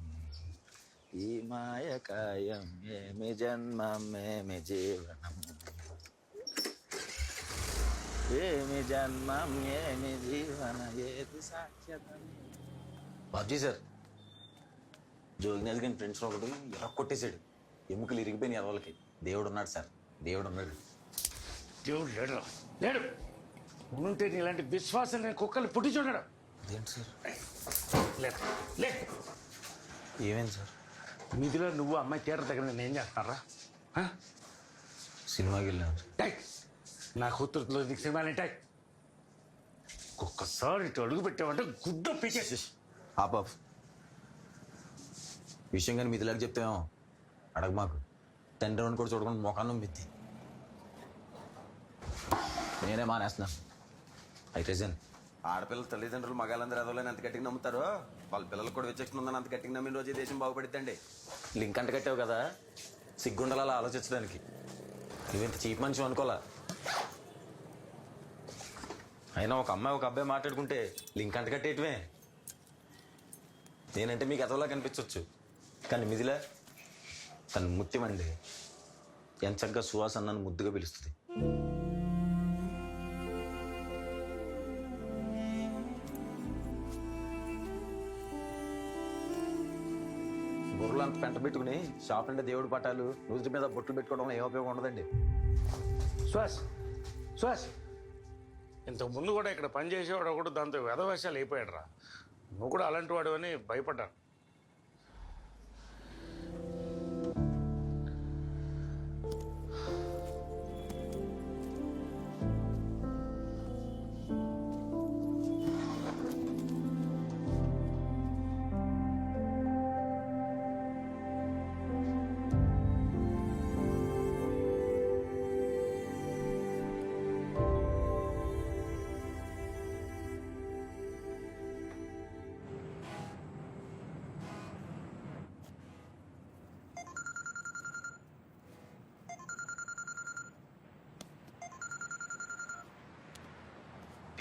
ఈ మాయకాయం ఏమి జన్మమేమి జీవనం ఏమి జన్మం ఏమి జీవన ఏది సాక్ష్యతం. బాబ్జీ సార్, జోగినాథ్ గారి ఫ్రెండ్స్ ఒకటి ఎలా కొట్టేశాడు. ఎముకలు ఇరిగిపోయిన ఎవరికి. దేవుడు ఉన్నాడు సార్, దేవుడు ఉన్నాడు. దేవుడు లేడు లేడు. ఉంటే ఇలాంటి విశ్వాసం నేను కుక్కలు పుట్టి చూడడం. అదేంటి సార్? లేదు లేదు. ఏమైంది సార్? మీదిలో నువ్వు అమ్మాయి తీర దగ్గర నేను ఏం చేస్తున్నారా? సినిమాకి వెళ్ళాను. నా కూతురులో నీకు సినిమాలు ఏంటాయి? ఒక్కసారి ఇటు అడుగు పెట్టావంటే గుడ్డ పీకేసి. ఆపాప్ విషయం కానీ మీదిలాగా చెప్తామో అడగ మాకు. తండ్రి రౌండ్ కూడా చూడకుండా మోకాన్నం పెట్టి నేనే మానేస్తున్నాను. అయితే ఆడపిల్లల తల్లిదండ్రులు మగాళ్ళందరూ ఎదవలేని అంత గట్టిగా నమ్ముతారో వాళ్ళ పిల్లలకు కూడా విచక్షణ ఉందని అంత గట్టిగా నమ్మిన రోజు దేశం బాగుపడిద్దండి. లింక్ అంట కట్టావు కదా, సిగ్గుండాలి అలా ఆలోచించడానికి. నువ్వింత చీప్ మనిషి అనుకోలే. అయినా ఒక అమ్మాయి ఒక అబ్బాయి మాట్లాడుకుంటే లింక్ అంట కట్టేయటమే. నేనంటే మీకు ఎదవలా కనిపించవచ్చు, కానీ మిదిలా తను ముత్యమండి. ఎంత చక్కగా సువాస నన్ను ముద్దుగా పిలుస్తుంది. బుర్రలు అంత పెంట పెట్టుకుని షాప్ అంటే దేవుడి పటాలు రోజు మీద బొట్లు పెట్టుకోవడం ఏ ఉపయోగం ఉండదండి. శ్వాస్ శ్వాస్ ఇంతకు ముందు కూడా ఇక్కడ పనిచేసేవాడు ఒకడు దాంతో వెధవేషాలు అయిపోయాడు రా. నువ్వు కూడా అలాంటి వాడు అని భయపడ్డాను.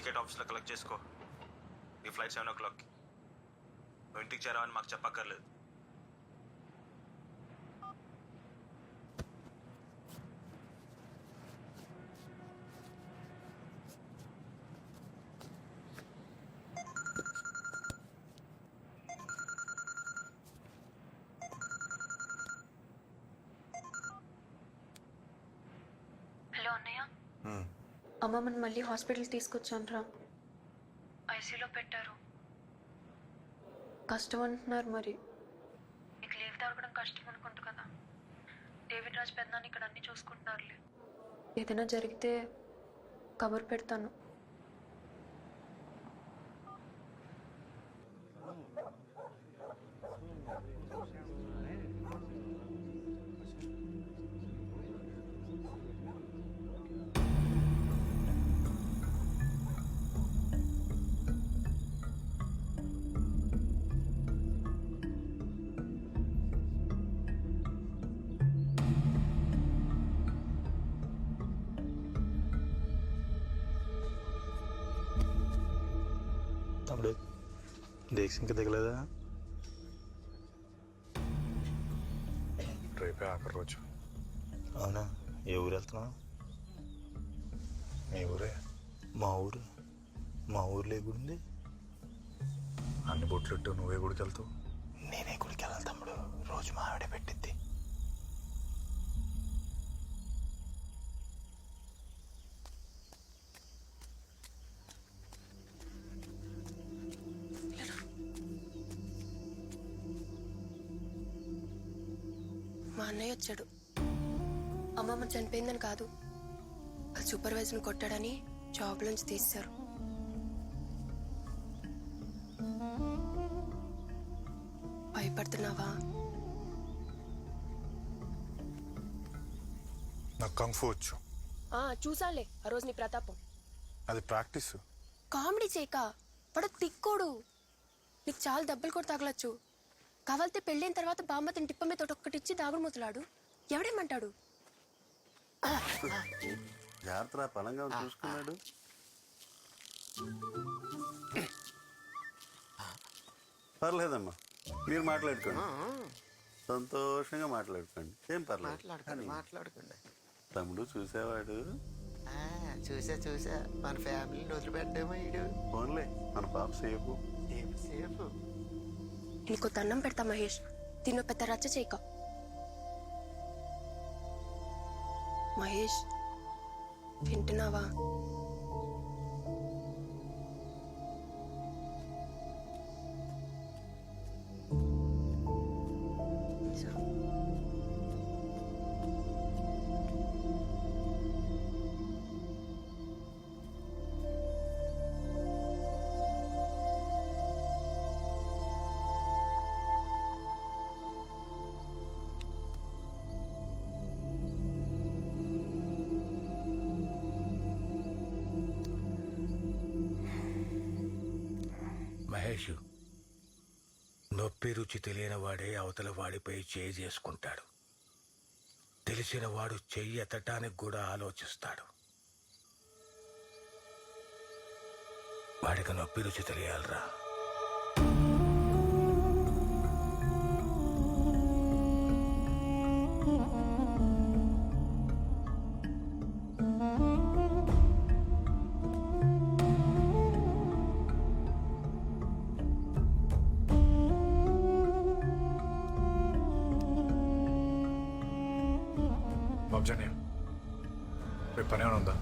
టికెట్ ఆఫీస్లో కలెక్ట్ చేసుకో. నీ ఫ్లైట్ 7 o'clockకి. నువ్వు ఇంటికి చేరావని మాకు చెప్పక్కర్లేదు. హలో అన్నయ్య, అమ్మమ్మని మళ్ళీ హాస్పిటల్ తీసుకొచ్చాను రా. ఐసీలో పెట్టారు. కష్టం అంటున్నారు. మరి నీకు లీవ్ దొరకడం కష్టం అనుకుంటా కదా. డేవిడ్ రాజ్ పెద్దనాన్న ఇక్కడ అన్ని చూసుకుంటున్నారులే. ఏదైనా జరిగితే కబురు పెడతాను. తమ్ముడు డేక్స్ ఇంకా దిగలేదా? రేపే ఆఖరి రోజు. అవునా? ఏ ఊరు వెళ్తున్నావు? మీ ఊరే. మా ఊర్లో ఏ గుడి ఉంది? అన్ని బొట్లెట్టు నువ్వే గుడికి వెళ్తావు? నేనే గుడికి వెళ్ళాలి తమ్ముడు. రోజు మా ఆవిడే పెట్టిద్ది. మా అన్నయ్య వచ్చాడు. అమ్మమ్మ చనిపోయిందని కాదు, వాళ్ళు సూపర్వైజర్ని కొట్టాడని జాబ్ నుంచి తీశారు. భయపడుతున్నావా? నాకు కంఫు వచ్చు. చూసాలే ఆ రోజు నీ ప్రతాపం. అది ప్రాక్టీస్. కామెడీ చేయక, వాడు తిక్కోడు. నీకు చాలా దెబ్బలు కూడా తగలచ్చు. కావాలితే పెళ్ళైన తర్వాత బామ్మ తిని టిప్ప మీద ఒక్కటిచ్చి దాగుడు మూతలాడు. ఎవడేమంటాడు? జాగ్రత్త, పలంగా చూసుకున్నాడు. పర్లేదమ్మా, మీరు మాట్లాడుకోండి, సంతోషంగా మాట్లాడుకోండి. ఏం పర్లేదు. మాట్లాడుకోండి. తమ్ముడు చూసేవాడు. చూసా మన ఫ్యామిలీని వదిలిపెట్టామో ఇడు. ఫోన్లే, మన పాప సేఫ్. సేఫ్. నీకు దండం పెడతా మహేష్, తిన్న పెద్ద రచ్చ చేయక. మహేష్, వింటున్నావా? మహేష్, నొప్పి రుచి తెలియని వాడే అవతల వాడిపై చేయి చేసుకుంటాడు. తెలిసిన వాడు చెయ్యి ఎత్తటానికి కూడా ఆలోచిస్తాడు. వాడికి నొప్పి రుచి తెలియాలరా. బాబ్జాని, రేపు పని ఏమైనా ఉందా?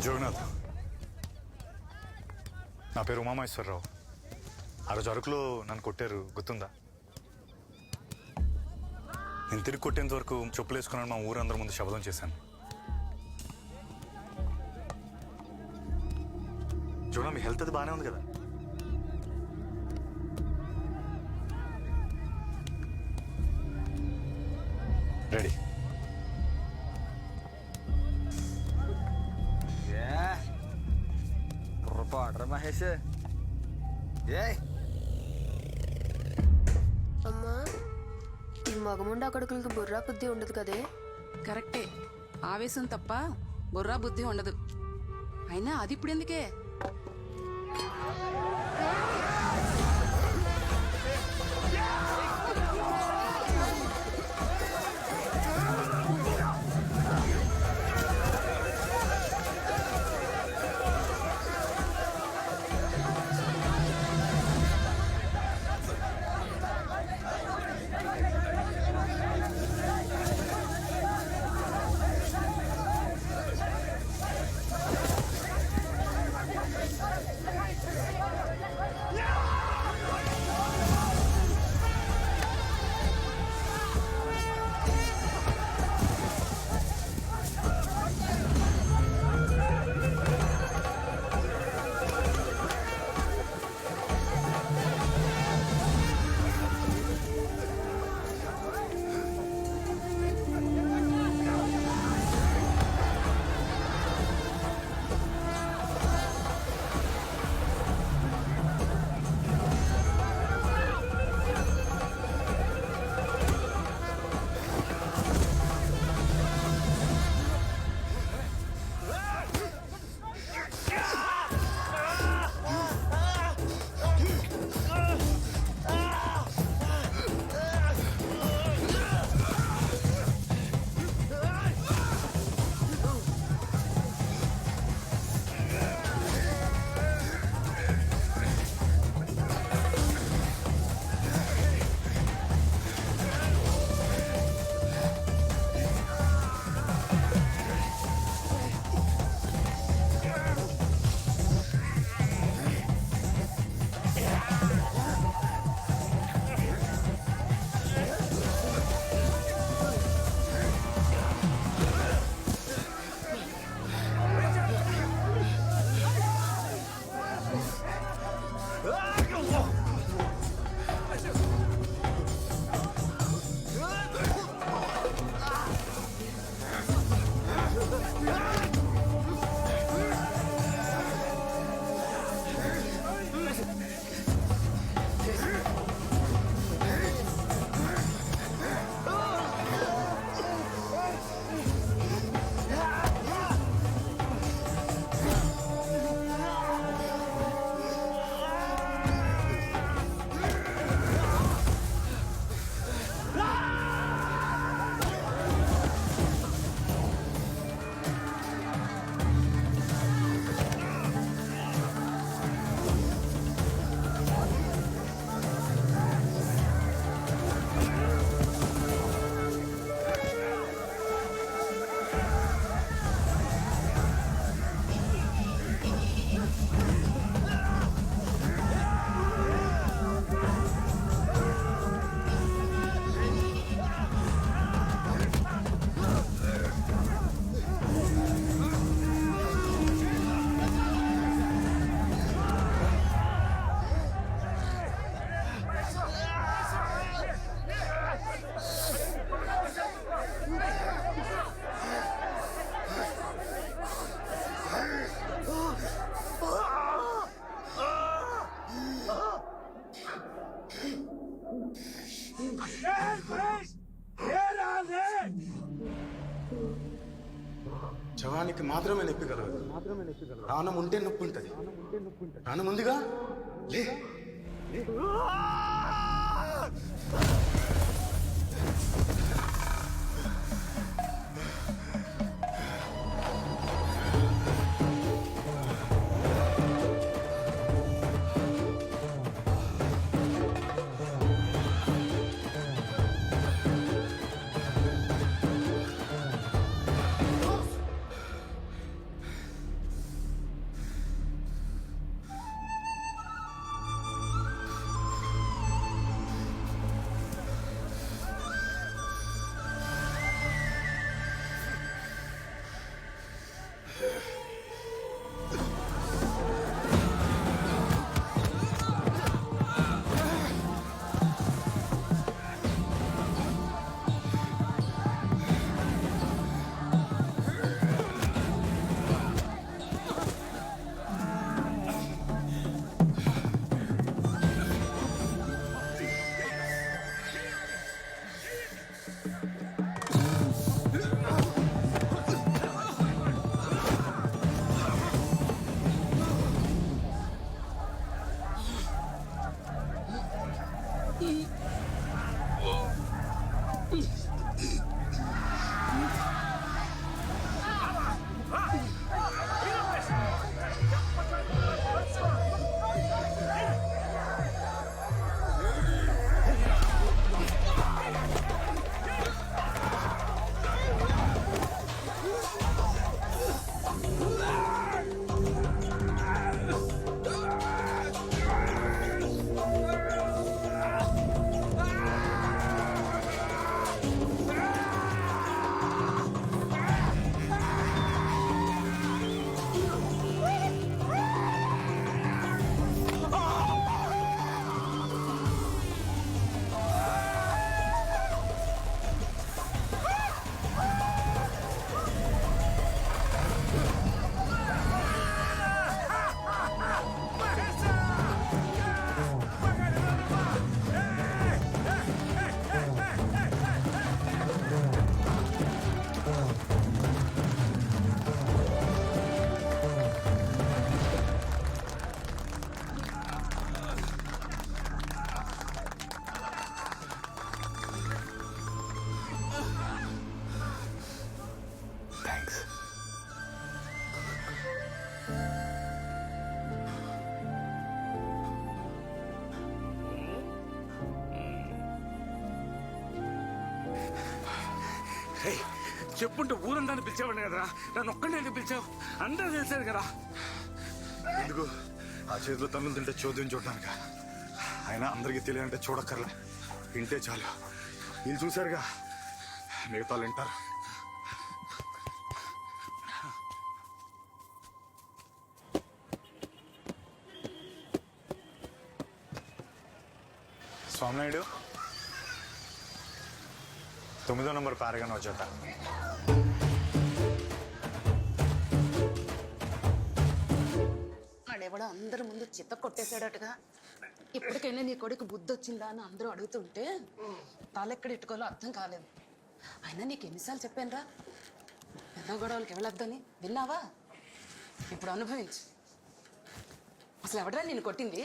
జగన్నాథ్, నా పేరు ఉమామహేశ్వరరావు. ఆ రోజు అరకులో నన్ను కొట్టారు, గుర్తుందా? నేను తిరిగి కొట్టేంత వరకు చెప్పులు వేసుకున్నాను, మా ఊరందరి ముందు శబదం చేశాను. జగన్నాథ్, మీ హెల్త్ అది బాగానే ఉంది కదా? రెడీ? ఆర్డర్ మహేష్. అమ్మా, ఈ మగముండ కొడుకులకి బుర్రా బుద్ధి ఉండదు కదే. కరెక్టే, ఆవేశం తప్ప బుర్రా బుద్ధి ఉండదు. అయినా అది ఇప్పుడు ఎందుకే? శవానికి మాత్రమే నొప్పి కలగదు, ప్రాణం ఉంటే నొప్పి ఉంటుంది. ప్రాణం ఉందిగా, లే. చెప్పుంటే ఊరంతా పిలిచావండి కదరా, నన్ను ఒక్కడే పిలిచావు. అందరూ తెలిసారు కదా. ఎందుకు ఆ చేతిలో తన్నులు తింటే చోద్యం చూడటానిక? అయినా అందరికీ తెలియాలంటే చూడక్కర్లే, వింటే చాలు. వీళ్ళు చూశారుగా, మిగతా వాళ్ళు వింటారు. స్వామినాయుడు, 9వ నంబర్ పారగానే వచ్చాట. ఆడెవడో అందరి ముందు చిత్త కొట్టేశాడటగా. ఇప్పటికైనా నీ కొడుకు బుద్ధి వచ్చిందా అని అందరూ అడుగుతుంటే తాళెక్కడ ఇట్టుకోవాలో అర్థం కాలేదు. అయినా నీకు ఎన్నిసార్లు చెప్పానురా పెద్ద గొడవలకి వెళ్ళొద్దని, విన్నావా? ఇప్పుడు అనుభవించు. అసలు ఎవడరా నేను కొట్టింది?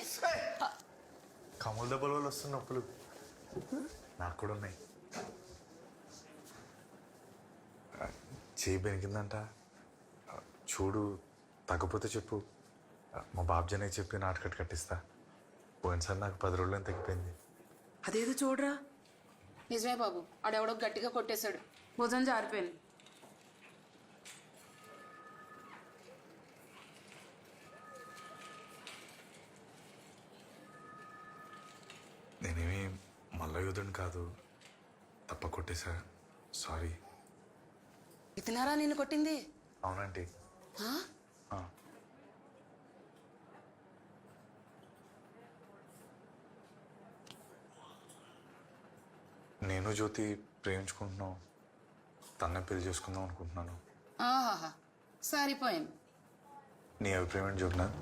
కముల దెబ్బల వల్ల వస్తున్న నొప్పులు నాకు కూడా ఉన్నాయి. చేయి బెనికిందంట, చూడు. తగ్గపోతే చెప్పు, మా బాబ్జనే చెప్పి నాటకట్టు కట్టిస్తా. పోయినసారి నాకు 10 రోజుల్లో తగ్గిపోయింది. అదేదో చూడరా. నిజమే బాబు, ఆడెవడో గట్టిగా కొట్టేశాడు, భుజం జారిపోయింది. నేనేమి మల్లయోధుని కాదు, తప్ప కొట్టేశా. సారీ. ఇతనారా నిన్ను కొట్టింది? అవునండి. ఆ? నేను జ్యోతి ప్రేమించుకుంటున్నాం, తన్నే పెళ్లి చేసుకుందాం అనుకుంటున్నాను. ఆహాహా, సరిపోయింది. నీ అభిప్రాయం ఏంటి జగన్నాథ్?